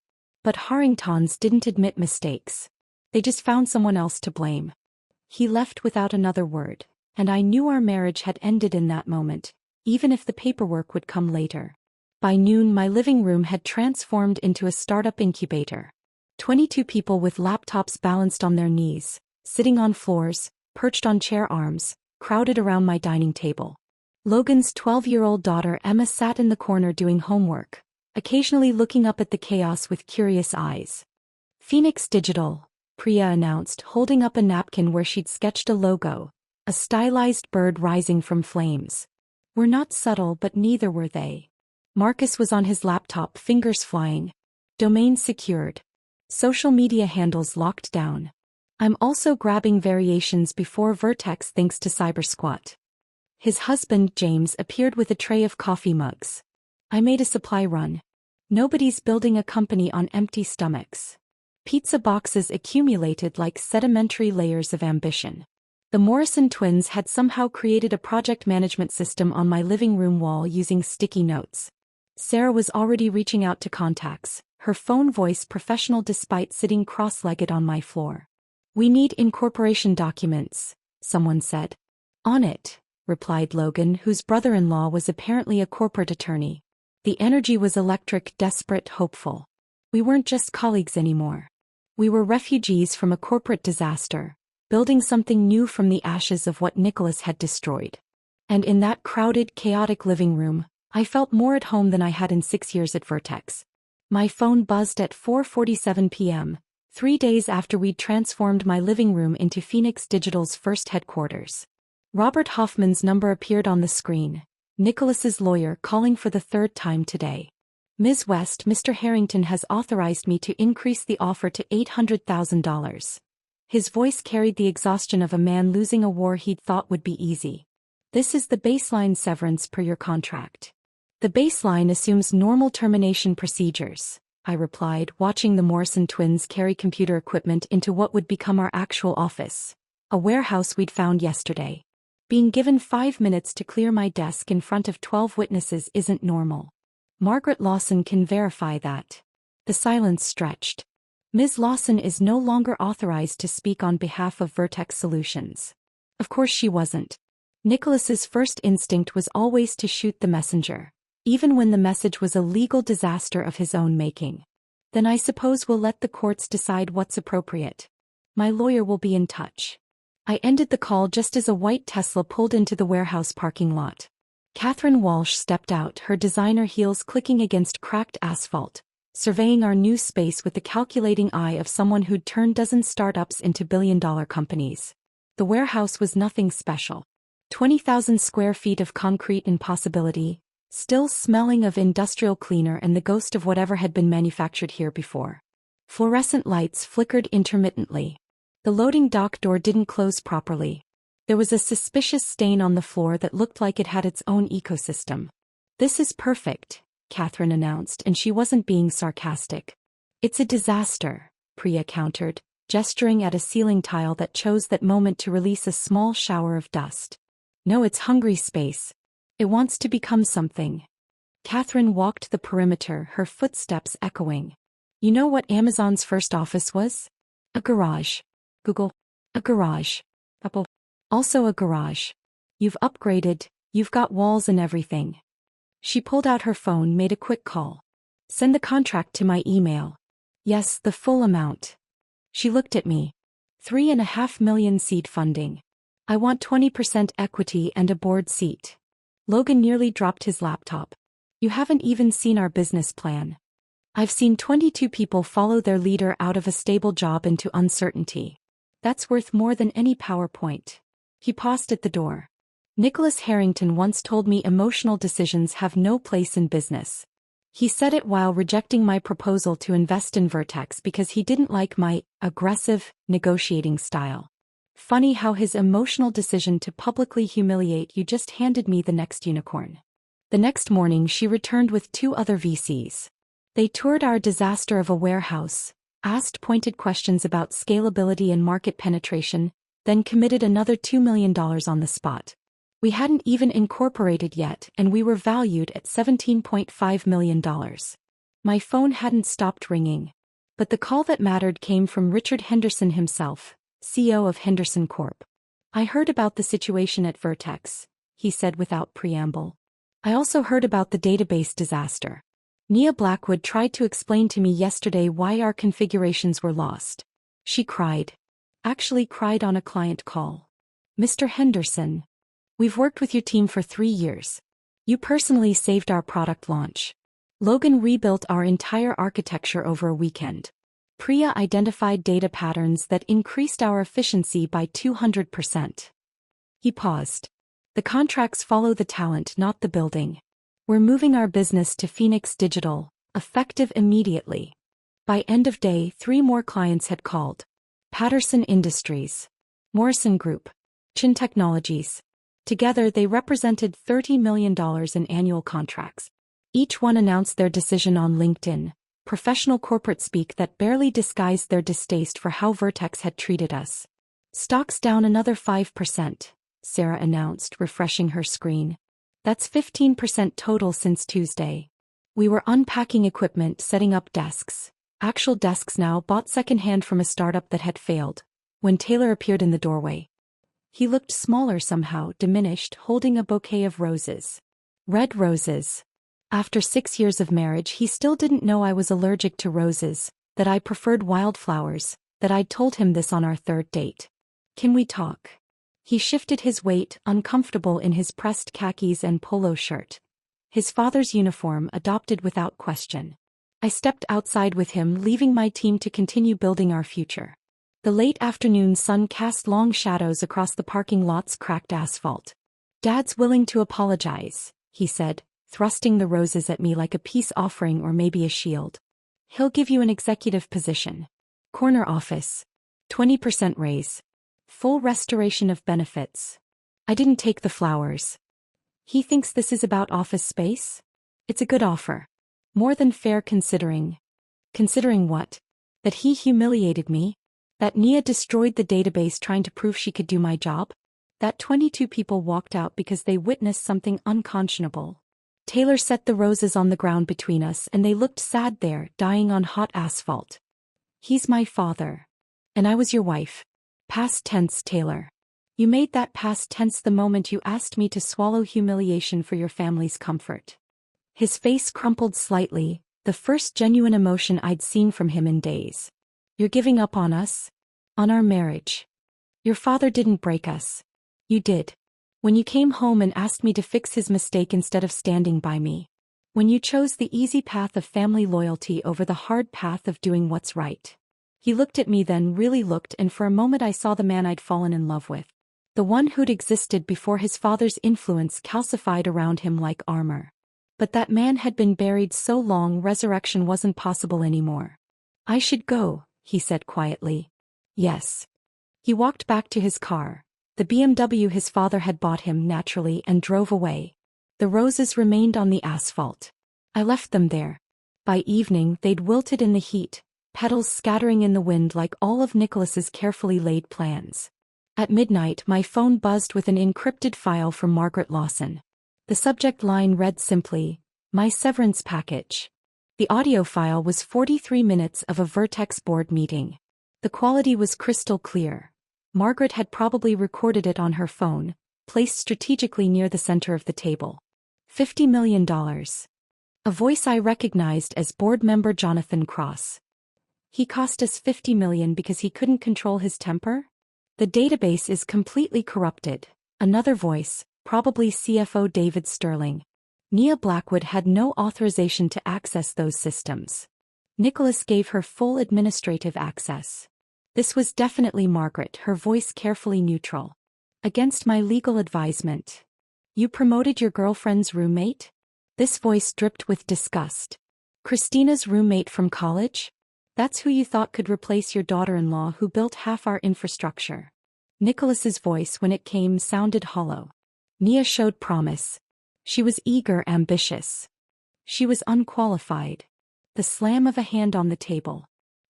Speaker 1: But Harringtons didn't admit mistakes. They just found someone else to blame. He left without another word, and I knew our marriage had ended in that moment, even if the paperwork would come later. By noon, my living room had transformed into a startup incubator. 22 people with laptops balanced on their knees, sitting on floors, perched on chair arms, crowded around my dining table. Logan's 12-year-old daughter Emma sat in the corner doing homework, occasionally looking up at the chaos with curious eyes. Phoenix Digital, Priya announced, holding up a napkin where she'd sketched a logo, a stylized bird rising from flames. We're not subtle, but neither were they. Marcus was on his laptop, fingers flying. Domain secured. Social media handles locked down. I'm also grabbing variations before Vertex thanks to CyberSquat. His husband, James, appeared with a tray of coffee mugs. I made a supply run. Nobody's building a company on empty stomachs. Pizza boxes accumulated like sedimentary layers of ambition. The Morrison twins had somehow created a project management system on my living room wall using sticky notes. Sarah was already reaching out to contacts, her phone voice professional despite sitting cross-legged on my floor. We need incorporation documents, someone said. On it, replied Logan, whose brother-in-law was apparently a corporate attorney. The energy was electric, desperate, hopeful. We weren't just colleagues anymore. We were refugees from a corporate disaster, building something new from the ashes of what Nicholas had destroyed. And in that crowded, chaotic living room, I felt more at home than I had in 6 years at Vertex. My phone buzzed at 4:47 p.m., 3 days after we'd transformed my living room into Phoenix Digital's first headquarters. Robert Hoffman's number appeared on the screen, Nicholas's lawyer calling for the third time today. Ms. West, Mr. Harrington has authorized me to increase the offer to $800,000. His voice carried the exhaustion of a man losing a war he'd thought would be easy. This is the baseline severance per your contract. The baseline assumes normal termination procedures, I replied, watching the Morrison twins carry computer equipment into what would become our actual office, a warehouse we'd found yesterday. Being given 5 minutes to clear my desk in front of 12 witnesses isn't normal. Margaret Lawson can verify that. The silence stretched. Ms. Lawson is no longer authorized to speak on behalf of Vertex Solutions. Of course she wasn't. Nicholas's first instinct was always to shoot the messenger, even when the message was a legal disaster of his own making. Then I suppose we'll let the courts decide what's appropriate. My lawyer will be in touch. I ended the call just as a white Tesla pulled into the warehouse parking lot. Catherine Walsh stepped out, her designer heels clicking against cracked asphalt, surveying our new space with the calculating eye of someone who'd turned dozen startups into billion-dollar companies. The warehouse was nothing special. 20,000 square feet of concrete impossibility, still smelling of industrial cleaner and the ghost of whatever had been manufactured here before. Fluorescent lights flickered intermittently. The loading dock door didn't close properly. There was a suspicious stain on the floor that looked like it had its own ecosystem. This is perfect, Catherine announced, and she wasn't being sarcastic. It's a disaster, Priya countered, gesturing at a ceiling tile that chose that moment to release a small shower of dust. No, it's hungry space. It wants to become something. Catherine walked the perimeter, her footsteps echoing. You know what Amazon's first office was? A garage. Google. A garage. Apple. Also a garage. You've upgraded, you've got walls and everything. She pulled out her phone, made a quick call. Send the contract to my email. Yes, the full amount. She looked at me. 3.5 million seed funding. I want 20% equity and a board seat. Logan nearly dropped his laptop. You haven't even seen our business plan. I've seen 22 people follow their leader out of a stable job into uncertainty. That's worth more than any PowerPoint. He paused at the door. Nicholas Harrington once told me emotional decisions have no place in business. He said it while rejecting my proposal to invest in Vertex because he didn't like my aggressive negotiating style. Funny how his emotional decision to publicly humiliate you just handed me the next unicorn. The next morning she returned with 2 other VCs. They toured our disaster of a warehouse, asked pointed questions about scalability and market penetration, then committed another $2 million on the spot. We hadn't even incorporated yet, and we were valued at $17.5 million. My phone hadn't stopped ringing. But the call that mattered came from Richard Henderson himself, CEO of Henderson Corp. I heard about the situation at Vertex, he said without preamble. I also heard about the database disaster. Nia Blackwood tried to explain to me yesterday why our configurations were lost. She cried. Actually cried on a client call. Mr. Henderson, we've worked with your team for 3 years. You personally saved our product launch. Logan rebuilt our entire architecture over a weekend. Priya identified data patterns that increased our efficiency by 200%. He paused. The contracts follow the talent, not the building. We're moving our business to Phoenix Digital, effective immediately. By end of day, 3 more clients had called. Patterson Industries, Morrison Group, Chin Technologies. Together they represented $30 million in annual contracts. Each one announced their decision on LinkedIn, professional corporate speak that barely disguised their distaste for how Vertex had treated us. Stocks down another 5%, Sarah announced, refreshing her screen. That's 15% total since Tuesday. We were unpacking equipment, setting up desks. Actual desks now, bought secondhand from a startup that had failed. When Taylor appeared in the doorway. He looked smaller somehow, diminished, holding a bouquet of roses. Red roses. After 6 years of marriage, he still didn't know I was allergic to roses, that I preferred wildflowers, that I'd told him this on our 3rd date. Can we talk? He shifted his weight, uncomfortable in his pressed khakis and polo shirt. His father's uniform, adopted without question. I stepped outside with him, leaving my team to continue building our future. The late afternoon sun cast long shadows across the parking lot's cracked asphalt. Dad's willing to apologize, he said, thrusting the roses at me like a peace offering or maybe a shield. He'll give you an executive position. Corner office. 20% raise. Full restoration of benefits. I didn't take the flowers. He thinks this is about office space? It's a good offer. More than fair considering. Considering what? That he humiliated me? That Nia destroyed the database trying to prove she could do my job? That 22 people walked out because they witnessed something unconscionable. Taylor set the roses on the ground between us and they looked sad there, dying on hot asphalt. He's my father. And I was your wife. Past tense, Taylor. You made that past tense the moment you asked me to swallow humiliation for your family's comfort. His face crumpled slightly, the first genuine emotion I'd seen from him in days. You're giving up on us? On our marriage? Your father didn't break us. You did. When you came home and asked me to fix his mistake instead of standing by me. When you chose the easy path of family loyalty over the hard path of doing what's right. He looked at me then, really looked, and for a moment I saw the man I'd fallen in love with. The one who'd existed before his father's influence calcified around him like armor. But that man had been buried so long resurrection wasn't possible anymore. I should go, he said quietly. Yes. He walked back to his car, the BMW his father had bought him, naturally, and drove away. The roses remained on the asphalt. I left them there. By evening they'd wilted in the heat, petals scattering in the wind like all of Nicholas's carefully laid plans. At midnight my phone buzzed with an encrypted file from Margaret Lawson. The subject line read simply, "My severance package." The audio file was 43 minutes of a Vertex board meeting. The quality was crystal clear. Margaret had probably recorded it on her phone, placed strategically near the center of the table. $50 million. A voice I recognized as board member Jonathan Cross. He cost us $50 million because he couldn't control his temper? The database is completely corrupted. Another voice, probably CFO David Sterling. Nia Blackwood had no authorization to access those systems. Nicholas gave her full administrative access. This was definitely Margaret, her voice carefully neutral. Against my legal advisement. You promoted your girlfriend's roommate? This voice dripped with disgust. Christina's roommate from college? That's who you thought could replace your daughter-in-law who built half our infrastructure. Nicholas's voice, when it came, sounded hollow. Nia showed promise. She was eager, ambitious. She was unqualified. The slam of a hand on the table.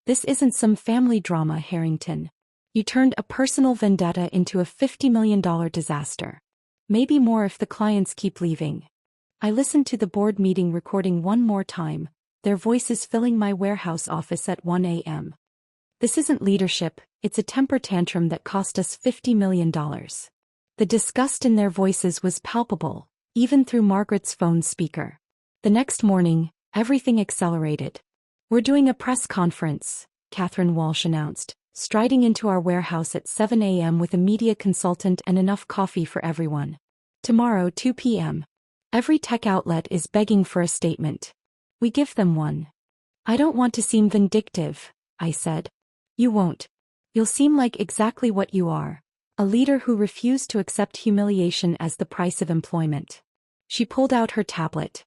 Speaker 1: This isn't some family drama, Harrington. You turned a personal vendetta into a $50 million disaster. Maybe more if the clients keep leaving. I listened to the board meeting recording one more time, their voices filling my warehouse office at 1 a.m. This isn't leadership, it's a temper tantrum that cost us $50 million. The disgust in their voices was palpable, even through Margaret's phone speaker. The next morning, everything accelerated. We're doing a press conference, Catherine Walsh announced, striding into our warehouse at 7 a.m. with a media consultant and enough coffee for everyone. Tomorrow, 2 p.m. Every tech outlet is begging for a statement. We give them one. I don't want to seem vindictive, I said. You won't. You'll seem like exactly what you are. A leader who refused to accept humiliation as the price of employment. She pulled out her tablet.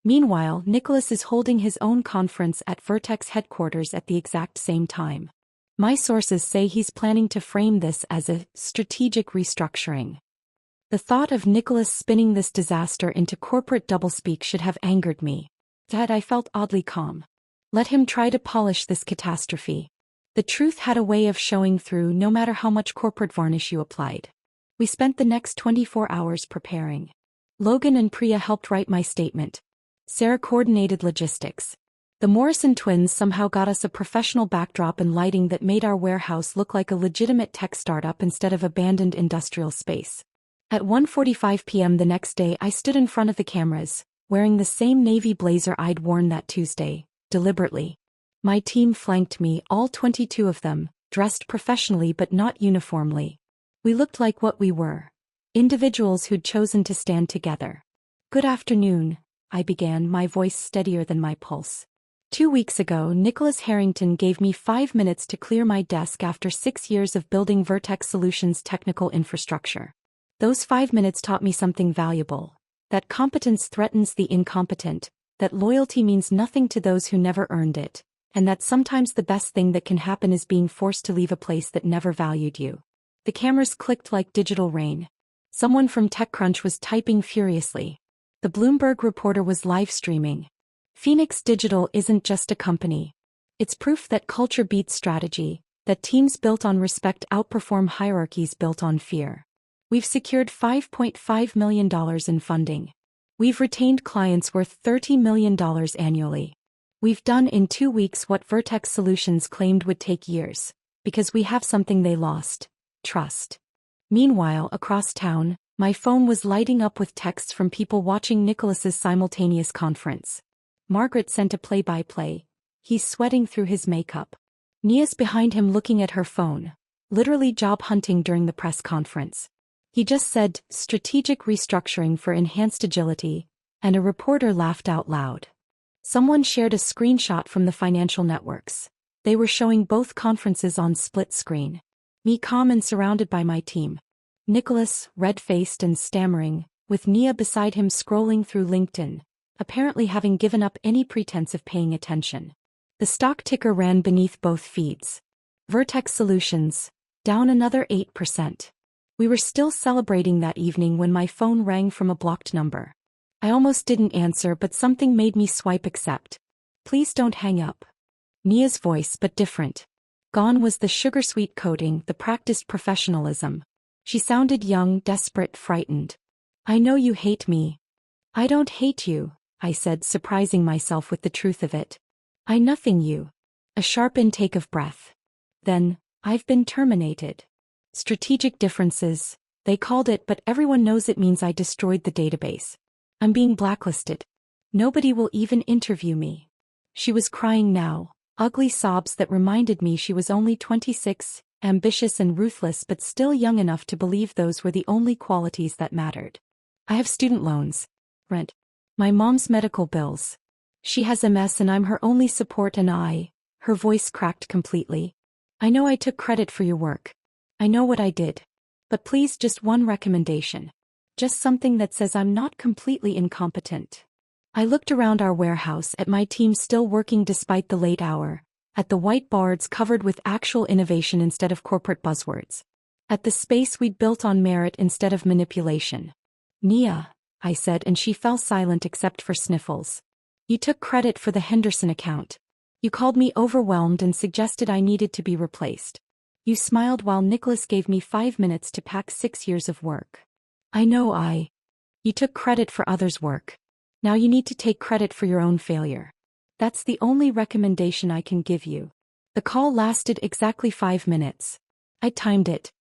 Speaker 1: Meanwhile, Nicholas is holding his own conference at Vertex headquarters at the exact same time. My sources say he's planning to frame this as a strategic restructuring. The thought of Nicholas spinning this disaster into corporate doublespeak should have angered me. Yet I felt oddly calm. Let him try to polish this catastrophe. The truth had a way of showing through no matter how much corporate varnish you applied. We spent the next 24 hours preparing. Logan and Priya helped write my statement. Sarah coordinated logistics. The Morrison twins somehow got us a professional backdrop and lighting that made our warehouse look like a legitimate tech startup instead of abandoned industrial space. At 1:45 p.m. the next day I stood in front of the cameras, wearing the same navy blazer I'd worn that Tuesday, deliberately. My team flanked me, all 22 of them, dressed professionally but not uniformly. We looked like what we were. Individuals who'd chosen to stand together. Good afternoon, I began, my voice steadier than my pulse. 2 weeks ago, Nicholas Harrington gave me 5 minutes to clear my desk after 6 years of building Vertex Solutions' technical infrastructure. Those 5 minutes taught me something valuable. That competence threatens the incompetent, that loyalty means nothing to those who never earned it, and that sometimes the best thing that can happen is being forced to leave a place that never valued you. The cameras clicked like digital rain. Someone from TechCrunch was typing furiously. The Bloomberg reporter was live streaming. Phoenix Digital isn't just a company. It's proof that culture beats strategy, that teams built on respect outperform hierarchies built on fear. We've secured $5.5 million in funding. We've retained clients worth $30 million annually. We've done in 2 weeks what Vertex Solutions claimed would take years, because we have something they lost: trust. Meanwhile, across town, my phone was lighting up with texts from people watching Nicholas's simultaneous conference. Margaret sent a play-by-play. He's sweating through his makeup. Nia's behind him looking at her phone, literally job hunting during the press conference. He just said, strategic restructuring for enhanced agility, and a reporter laughed out loud. Someone shared a screenshot from the financial networks. They were showing both conferences on split screen. Me calm and surrounded by my team. Nicholas, red-faced and stammering, with Nia beside him scrolling through LinkedIn, apparently having given up any pretense of paying attention. The stock ticker ran beneath both feeds. Vertex Solutions, down another 8%. We were still celebrating that evening when my phone rang from a blocked number. I almost didn't answer, but something made me swipe accept. Please don't hang up. Nia's voice, but different. Gone was the sugar-sweet coating, the practiced professionalism. She sounded young, desperate, frightened. I know you hate me. I don't hate you, I said, surprising myself with the truth of it. I nothing you. A sharp intake of breath. Then, I've been terminated. Strategic differences, they called it, but everyone knows it means I destroyed the database. I'm being blacklisted. Nobody will even interview me. She was crying now, ugly sobs that reminded me she was only 26, ambitious and ruthless but still young enough to believe those were the only qualities that mattered. I have student loans, rent, my mom's medical bills. She has MS and I'm her only support, and her voice cracked completely. I know I took credit for your work. I know what I did. But please, just one recommendation. Just something that says I'm not completely incompetent. I looked around our warehouse at my team still working despite the late hour, at the whiteboards covered with actual innovation instead of corporate buzzwords, at the space we'd built on merit instead of manipulation. Nia, I said, and she fell silent except for sniffles. You took credit for the Henderson account. You called me overwhelmed and suggested I needed to be replaced. You smiled while Nicholas gave me 5 minutes to pack 6 years of work. I know You took credit for others' work. Now you need to take credit for your own failure. That's the only recommendation I can give you. The call lasted exactly 5 minutes. I timed it.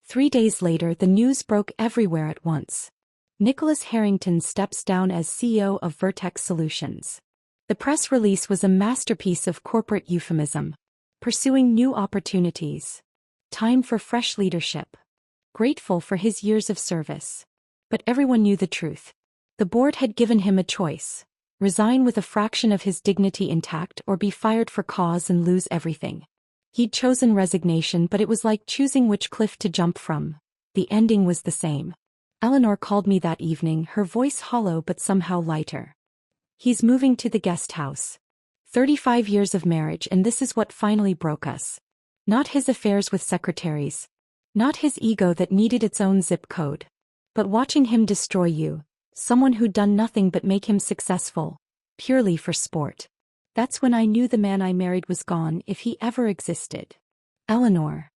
Speaker 1: 3 days later, the news broke everywhere at once. Nicholas Harrington steps down as CEO of Vertex Solutions. The press release was a masterpiece of corporate euphemism. Pursuing new opportunities. Time for fresh leadership. Grateful for his years of service. But everyone knew the truth. The board had given him a choice. Resign with a fraction of his dignity intact or be fired for cause and lose everything. He'd chosen resignation, but it was like choosing which cliff to jump from. The ending was the same. Eleanor called me that evening, her voice hollow but somehow lighter. He's moving to the guest house. 35 years of marriage, and this is what finally broke us. Not his affairs with secretaries. Not his ego that needed its own zip code. But watching him destroy you, someone who'd done nothing but make him successful, purely for sport. That's when I knew the man I married was gone, if he ever existed. Eleanor.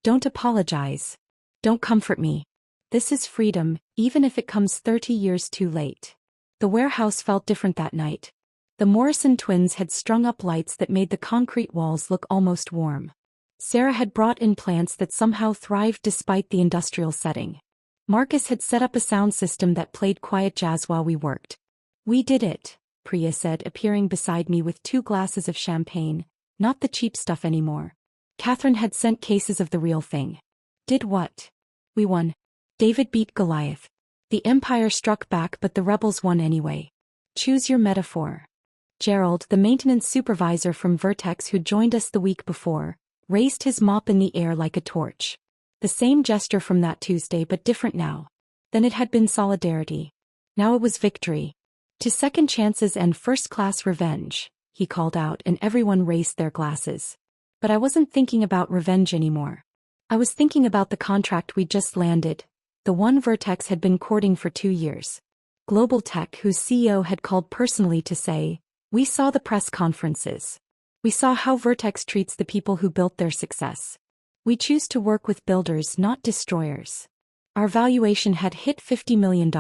Speaker 1: Don't apologize. Don't comfort me. This is freedom, even if it comes 30 years too late. The warehouse felt different that night. The Morrison twins had strung up lights that made the concrete walls look almost warm. Sarah had brought in plants that somehow thrived despite the industrial setting. Marcus had set up a sound system that played quiet jazz while we worked. We did it, Priya said, appearing beside me with 2 glasses of champagne, not the cheap stuff anymore. Catherine had sent cases of the real thing. Did what? We won. David beat Goliath. The Empire struck back, but the rebels won anyway. Choose your metaphor. Gerald, the maintenance supervisor from Vertex who joined us the week before, raised his mop in the air like a torch. The same gesture from that Tuesday, but different now. Then it had been solidarity. Now it was victory. To second chances and first-class revenge, he called out, and everyone raised their glasses. But I wasn't thinking about revenge anymore. I was thinking about the contract we'd just landed, the one Vertex had been courting for 2 years. Global Tech, whose CEO had called personally to say, "We saw the press conferences. We saw how Vertex treats the people who built their success. We choose to work with builders, not destroyers." Our valuation had hit $50 million.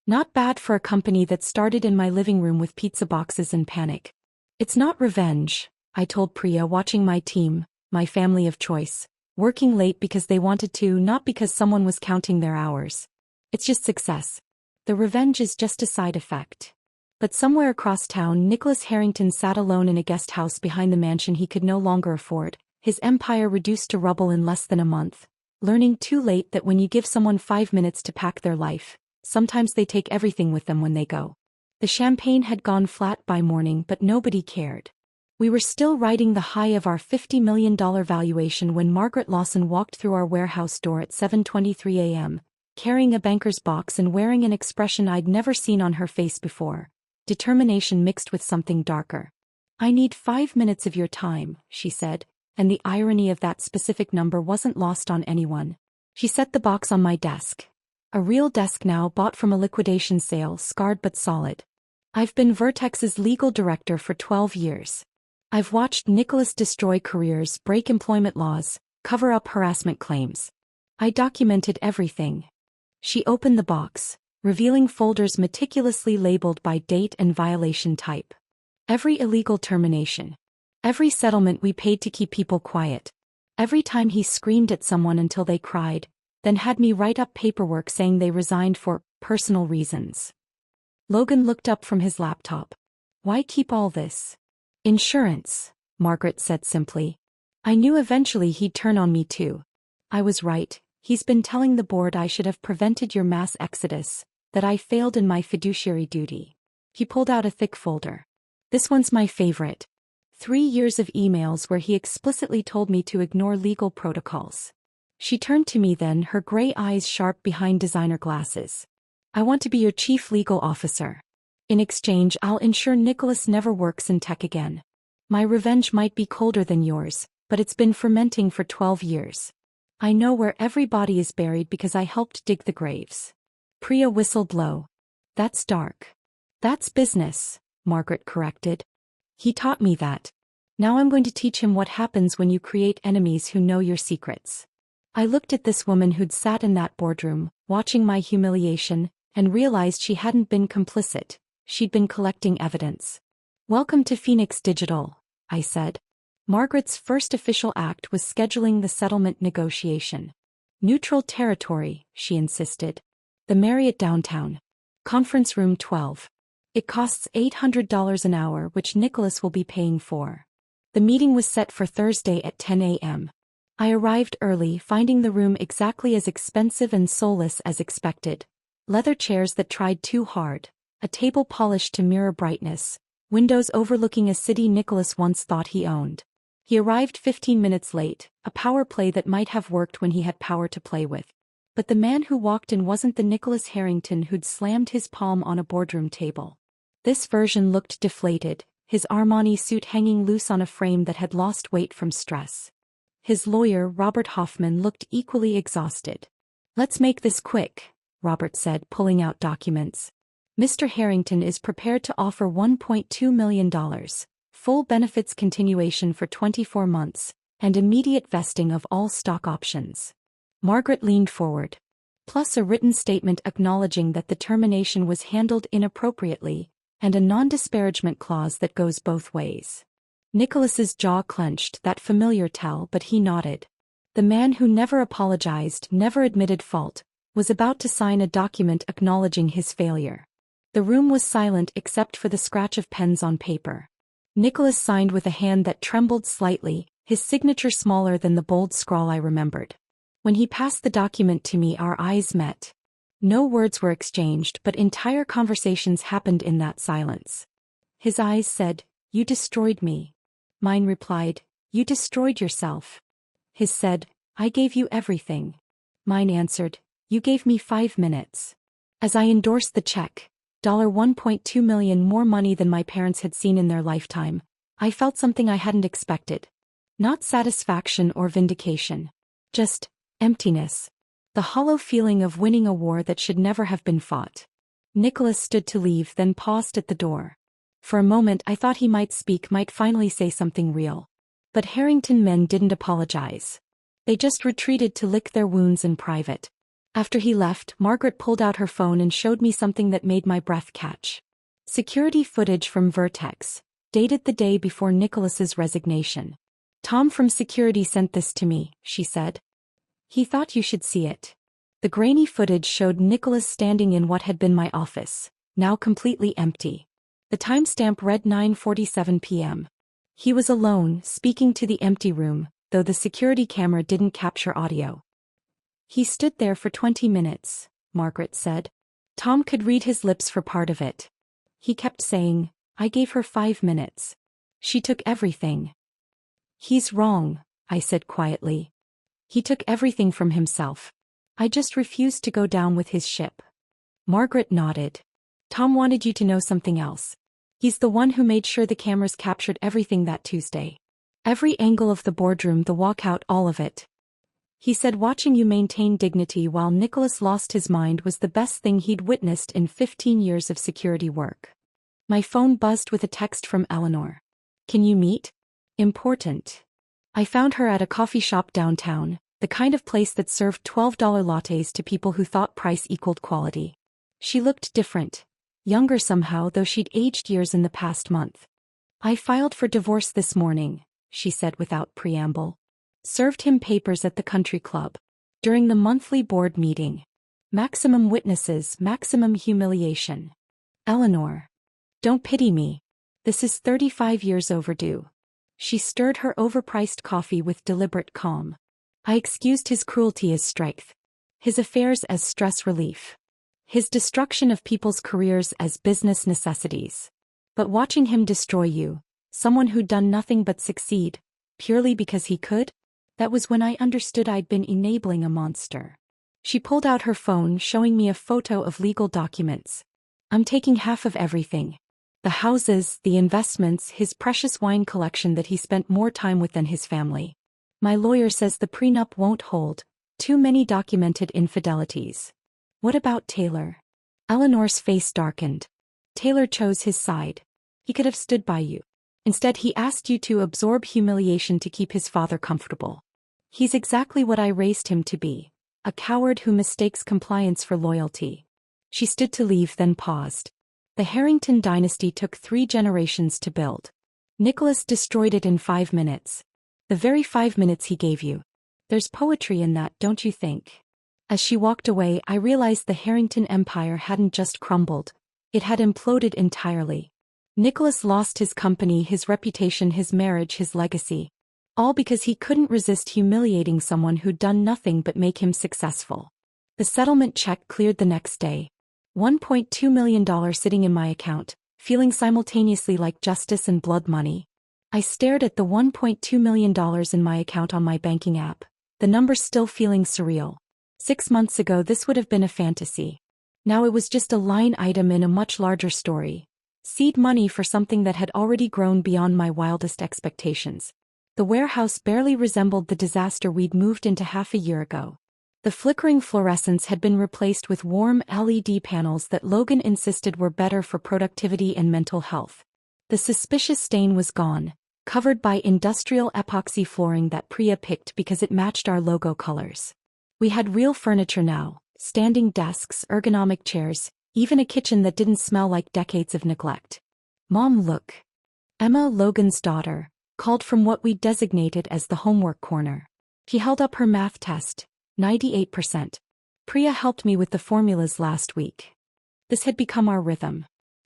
Speaker 1: Not bad for a company that started in my living room with pizza boxes and panic. It's not revenge, I told Priya, watching my team, my family of choice, working late because they wanted to, not because someone was counting their hours. It's just success. The revenge is just a side effect. But somewhere across town, Nicholas Harrington sat alone in a guest house behind the mansion he could no longer afford, his empire reduced to rubble in less than a month, learning too late that when you give someone 5 minutes to pack their life, sometimes they take everything with them when they go. The champagne had gone flat by morning, but nobody cared. We were still riding the high of our $50 million valuation when Margaret Lawson walked through our warehouse door at 7:23 a.m., carrying a banker's box and wearing an expression I'd never seen on her face before, determination mixed with something darker. "I need 5 minutes of your time," she said, and the irony of that specific number wasn't lost on anyone. She set the box on my desk. A real desk now, bought from a liquidation sale, scarred but solid. "I've been Vertex's legal director for 12 years. I've watched Nicholas destroy careers, break employment laws, cover up harassment claims. I documented everything." She opened the box, revealing folders meticulously labeled by date and violation type. Every illegal termination. Every settlement we paid to keep people quiet. Every time he screamed at someone until they cried, then had me write up paperwork saying they resigned for personal reasons. Logan looked up from his laptop. "Why keep all this?" "Insurance," Margaret said simply. I knew eventually he'd turn on me too. I was right. He's been telling the board I should have prevented your mass exodus, that I failed in my fiduciary duty. He pulled out a thick folder. "This one's my favorite. 3 years of emails where he explicitly told me to ignore legal protocols." She turned to me then, her gray eyes sharp behind designer glasses. "I want to be your chief legal officer. In exchange, I'll ensure Nicholas never works in tech again. My revenge might be colder than yours, but it's been fermenting for 12 years. I know where every body is buried because I helped dig the graves." Priya whistled low. "That's dark." "That's business," Margaret corrected. "He taught me that. Now I'm going to teach him what happens when you create enemies who know your secrets." I looked at this woman who'd sat in that boardroom, watching my humiliation, and realized she hadn't been complicit. She'd been collecting evidence. "Welcome to Phoenix Digital," I said. Margaret's first official act was scheduling the settlement negotiation. "Neutral territory," she insisted. "The Marriott downtown. Conference room 12. It costs $800 an hour, which Nicholas will be paying for." The meeting was set for Thursday at 10 a.m. I arrived early, finding the room exactly as expensive and soulless as expected. Leather chairs that tried too hard. A table polished to mirror brightness, windows overlooking a city Nicholas once thought he owned. He arrived 15 minutes late, a power play that might have worked when he had power to play with. But the man who walked in wasn't the Nicholas Harrington who'd slammed his palm on a boardroom table. This version looked deflated, his Armani suit hanging loose on a frame that had lost weight from stress. His lawyer, Robert Hoffman, looked equally exhausted. "Let's make this quick," Robert said, pulling out documents. "Mr. Harrington is prepared to offer $1.2 million, full benefits continuation for 24 months, and immediate vesting of all stock options." Margaret leaned forward. "Plus a written statement acknowledging that the termination was handled inappropriately, and a non-disparagement clause that goes both ways." Nicholas's jaw clenched, that familiar tell, but he nodded. The man who never apologized, never admitted fault, was about to sign a document acknowledging his failure. The room was silent except for the scratch of pens on paper. Nicholas signed with a hand that trembled slightly, his signature smaller than the bold scrawl I remembered. When he passed the document to me, our eyes met. No words were exchanged, but entire conversations happened in that silence. His eyes said, "You destroyed me." Mine replied, "You destroyed yourself." His said, "I gave you everything." Mine answered, "You gave me 5 minutes." As I endorsed the check, $1.2 million, more money than my parents had seen in their lifetime, I felt something I hadn't expected. Not satisfaction or vindication. Just emptiness. The hollow feeling of winning a war that should never have been fought. Nicholas stood to leave, then paused at the door. For a moment I thought he might speak, might finally say something real. But Harrington men didn't apologize. They just retreated to lick their wounds in private. After he left, Margaret pulled out her phone and showed me something that made my breath catch. Security footage from Vertex, dated the day before Nicholas's resignation. "Tom from security sent this to me," she said. "He thought you should see it." The grainy footage showed Nicholas standing in what had been my office, now completely empty. The timestamp read 9:47 p.m. He was alone, speaking to the empty room, though the security camera didn't capture audio. "He stood there for 20 minutes, Margaret said. Tom could read his lips for part of it. He kept saying, 'I gave her 5 minutes. She took everything.'" "He's wrong," I said quietly. "He took everything from himself. I just refused to go down with his ship." Margaret nodded. "Tom wanted you to know something else. He's the one who made sure the cameras captured everything that Tuesday. Every angle of the boardroom, the walkout, all of it. He said watching you maintain dignity while Nicholas lost his mind was the best thing he'd witnessed in 15 years of security work." My phone buzzed with a text from Eleanor. "Can you meet? Important." I found her at a coffee shop downtown, the kind of place that served $12 lattes to people who thought price equaled quality. She looked different. Younger somehow, though she'd aged years in the past month. "I filed for divorce this morning," she said without preamble. "Served him papers at the country club. During the monthly board meeting. Maximum witnesses, maximum humiliation. Eleanor. Don't pity me. This is 35 years overdue." She stirred her overpriced coffee with deliberate calm. I excused his cruelty as strength. His affairs as stress relief. His destruction of people's careers as business necessities. But watching him destroy you, someone who'd done nothing but succeed, purely because he could, that was when I understood I'd been enabling a monster. She pulled out her phone, showing me a photo of legal documents. "I'm taking half of everything. The houses, the investments, his precious wine collection that he spent more time with than his family. My lawyer says the prenup won't hold. Too many documented infidelities." "What about Taylor?" Eleanor's face darkened. "Taylor chose his side. He could have stood by you. Instead, he asked you to absorb humiliation to keep his father comfortable. He's exactly what I raised him to be. A coward who mistakes compliance for loyalty." She stood to leave, then paused. "The Harrington dynasty took 3 generations to build. Nicholas destroyed it in 5 minutes. The very 5 minutes he gave you. There's poetry in that, don't you think?" As she walked away, I realized the Harrington empire hadn't just crumbled. It had imploded entirely. Nicholas lost his company, his reputation, his marriage, his legacy. All because he couldn't resist humiliating someone who'd done nothing but make him successful. The settlement check cleared the next day. $1.2 million sitting in my account, feeling simultaneously like justice and blood money. I stared at the $1.2 million in my account on my banking app, the numbers still feeling surreal. 6 months ago this would have been a fantasy. Now it was just a line item in a much larger story. Seed money for something that had already grown beyond my wildest expectations. The warehouse barely resembled the disaster we'd moved into half a year ago. The flickering fluorescence had been replaced with warm LED panels that Logan insisted were better for productivity and mental health. The suspicious stain was gone, covered by industrial epoxy flooring that Priya picked because it matched our logo colors. We had real furniture now, standing desks, ergonomic chairs, even a kitchen that didn't smell like decades of neglect. "Mom, look." Emma, Logan's daughter, called from what we designated as the homework corner. She held up her math test, 98%. Priya helped me with the formulas last week. This had become our rhythm.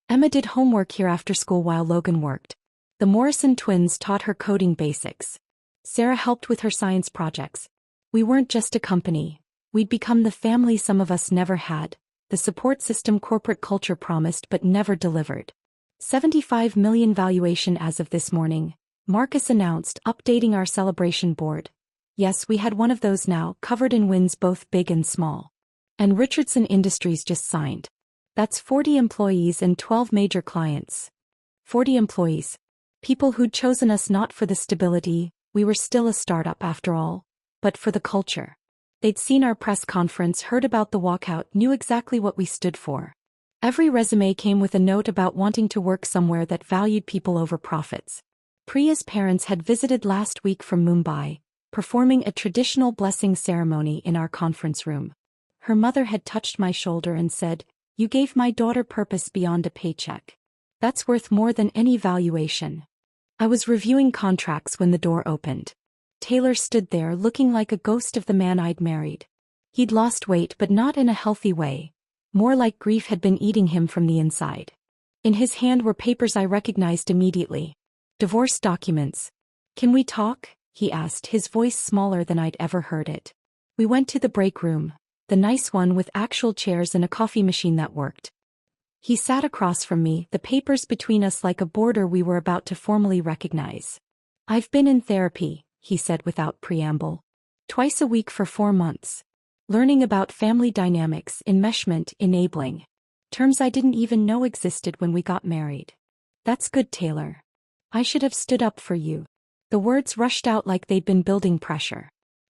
Speaker 1: Emma did homework here after school while Logan worked. The Morrison twins taught her coding basics. Sarah helped with her science projects. We weren't just a company. We'd become the family some of us never had, the support system corporate culture promised but never delivered. $75 million valuation as of this morning, Marcus announced, updating our celebration board. Yes, we had one of those now, covered in wins both big and small. And Richardson Industries just signed. That's 40 employees and 12 major clients. 40 employees. People who'd chosen us not for the stability, we were still a startup after all, but for the culture. They'd seen our press conference, heard about the walkout, knew exactly what we stood for. Every resume came with a note about wanting to work somewhere that valued people over profits. Priya's parents had visited last week from Mumbai, performing a traditional blessing ceremony in our conference room. Her mother had touched my shoulder and said, "You gave my daughter purpose beyond a paycheck. That's worth more than any valuation." I was reviewing contracts when the door opened. Taylor stood there looking like a ghost of the man I'd married. He'd lost weight but not in a healthy way. More like grief had been eating him from the inside. In his hand were papers I recognized immediately. Divorce documents. "Can we talk?" he asked, his voice smaller than I'd ever heard it. We went to the break room, the nice one with actual chairs and a coffee machine that worked. He sat across from me, the papers between us like a border we were about to formally recognize. "I've been in therapy," he said without preamble. "Twice a week for 4 months. Learning about family dynamics, enmeshment, enabling. Terms I didn't even know existed when we got married." "That's good, Taylor. I should have stood up for you." The words rushed out like they'd been building pressure.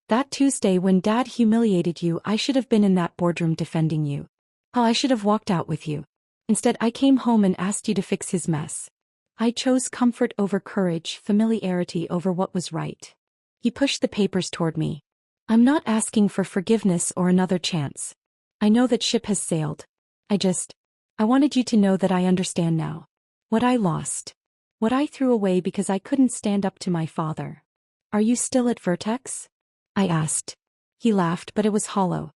Speaker 1: "That Tuesday when Dad humiliated you, I should have been in that boardroom defending you. Oh, I should have walked out with you. Instead, I came home and asked you to fix his mess. I chose comfort over courage, familiarity over what was right." He pushed the papers toward me. "I'm not asking for forgiveness or another chance. I know that ship has sailed. I wanted you to know that I understand now. What I lost. What I threw away because I couldn't stand up to my father." "Are you still at Vertex?" I asked. He laughed, but it was hollow.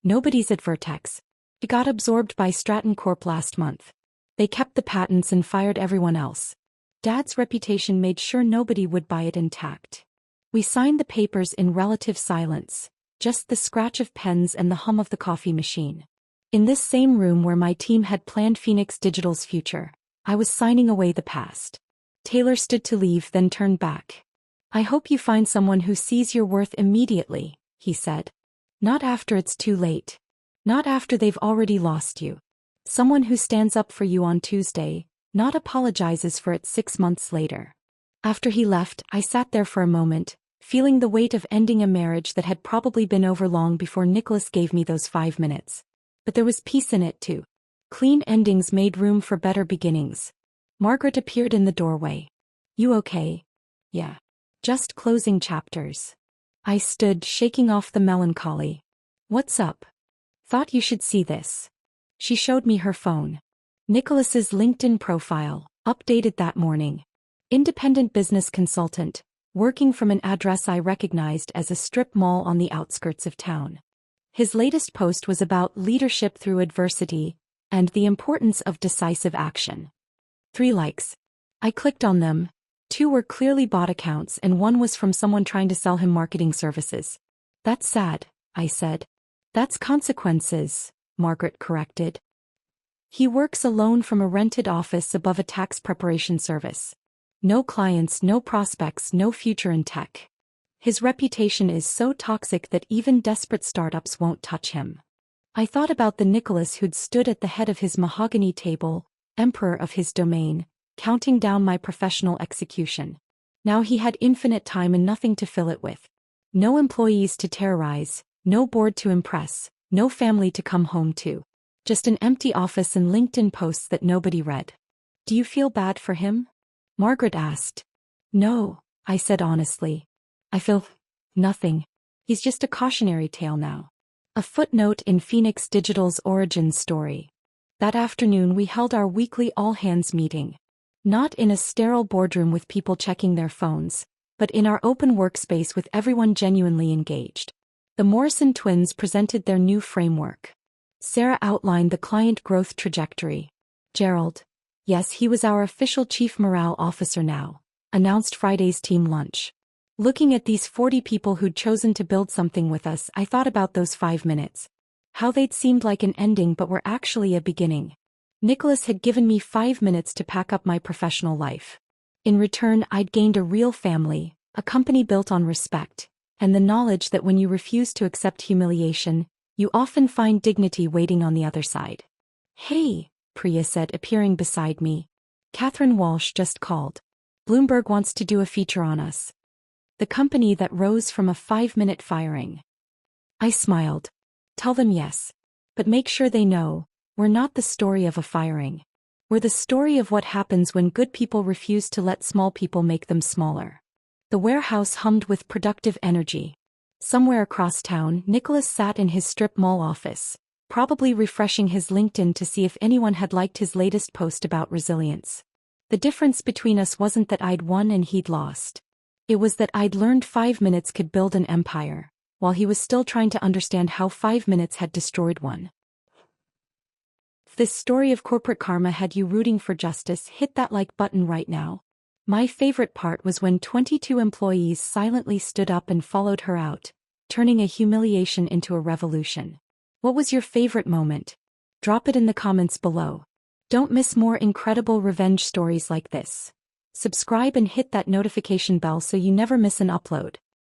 Speaker 1: "Nobody's at Vertex. It got absorbed by Stratton Corp last month. They kept the patents and fired everyone else. Dad's reputation made sure nobody would buy it intact." We signed the papers in relative silence, just the scratch of pens and the hum of the coffee machine. In this same room where my team had planned Phoenix Digital's future, I was signing away the past. Taylor stood to leave, then turned back. "I hope you find someone who sees your worth immediately," he said. "Not after it's too late. Not after they've already lost you. Someone who stands up for you on Tuesday, not apologizes for it 6 months later." After he left, I sat there for a moment, feeling the weight of ending a marriage that had probably been over long before Nicholas gave me those 5 minutes. But there was peace in it too. Clean endings made room for better beginnings. Margaret appeared in the doorway. "You okay?" "Yeah. Just closing chapters." I stood, shaking off the melancholy. "What's up?" "Thought you should see this." She showed me her phone. Nicholas's LinkedIn profile, updated that morning. Independent business consultant, working from an address I recognized as a strip mall on the outskirts of town. His latest post was about leadership through adversity and the importance of decisive action. 3 likes. I clicked on them. 2 were clearly bot accounts and 1 was from someone trying to sell him marketing services. "That's sad," I said. "That's consequences," Margaret corrected. "He works alone from a rented office above a tax preparation service. No clients, no prospects, no future in tech. His reputation is so toxic that even desperate startups won't touch him. I thought about the Nicholas who'd stood at the head of his mahogany table, emperor of his domain, counting down my professional execution. Now he had infinite time and nothing to fill it with. No employees to terrorize, no board to impress, no family to come home to. Just an empty office and LinkedIn posts that nobody read. Do you feel bad for him? Margaret asked. No, I said honestly. I feel nothing. He's just a cautionary tale now. A footnote in Phoenix Digital's origin story. That afternoon we held our weekly all-hands meeting. Not in a sterile boardroom with people checking their phones, but in our open workspace with everyone genuinely engaged. The Morrison twins presented their new framework. Sarah outlined the client growth trajectory. Gerald, yes, he was our official chief morale officer now, announced Friday's team lunch. Looking at these 40 people who'd chosen to build something with us, I thought about those 5 minutes. How they'd seemed like an ending but were actually a beginning. Nicholas had given me 5 minutes to pack up my professional life. In return, I'd gained a real family, a company built on respect, and the knowledge that when you refuse to accept humiliation, you often find dignity waiting on the other side. Hey, Priya said, appearing beside me. Catherine Walsh just called. Bloomberg wants to do a feature on us. The company that rose from a 5-minute firing. I smiled. Tell them yes. But make sure they know, we're not the story of a firing. We're the story of what happens when good people refuse to let small people make them smaller. The warehouse hummed with productive energy. Somewhere across town, Nicholas sat in his strip mall office, probably refreshing his LinkedIn to see if anyone had liked his latest post about resilience. The difference between us wasn't that I'd won and he'd lost. It was that I'd learned 5 minutes could build an empire, while he was still trying to understand how 5 minutes had destroyed one. If this story of corporate karma had you rooting for justice, hit that like button right now. My favorite part was when 22 employees silently stood up and followed her out, turning a humiliation into a revolution. What was your favorite moment? Drop it in the comments below. Don't miss more incredible revenge stories like this. Subscribe and hit that notification bell so you never miss an upload.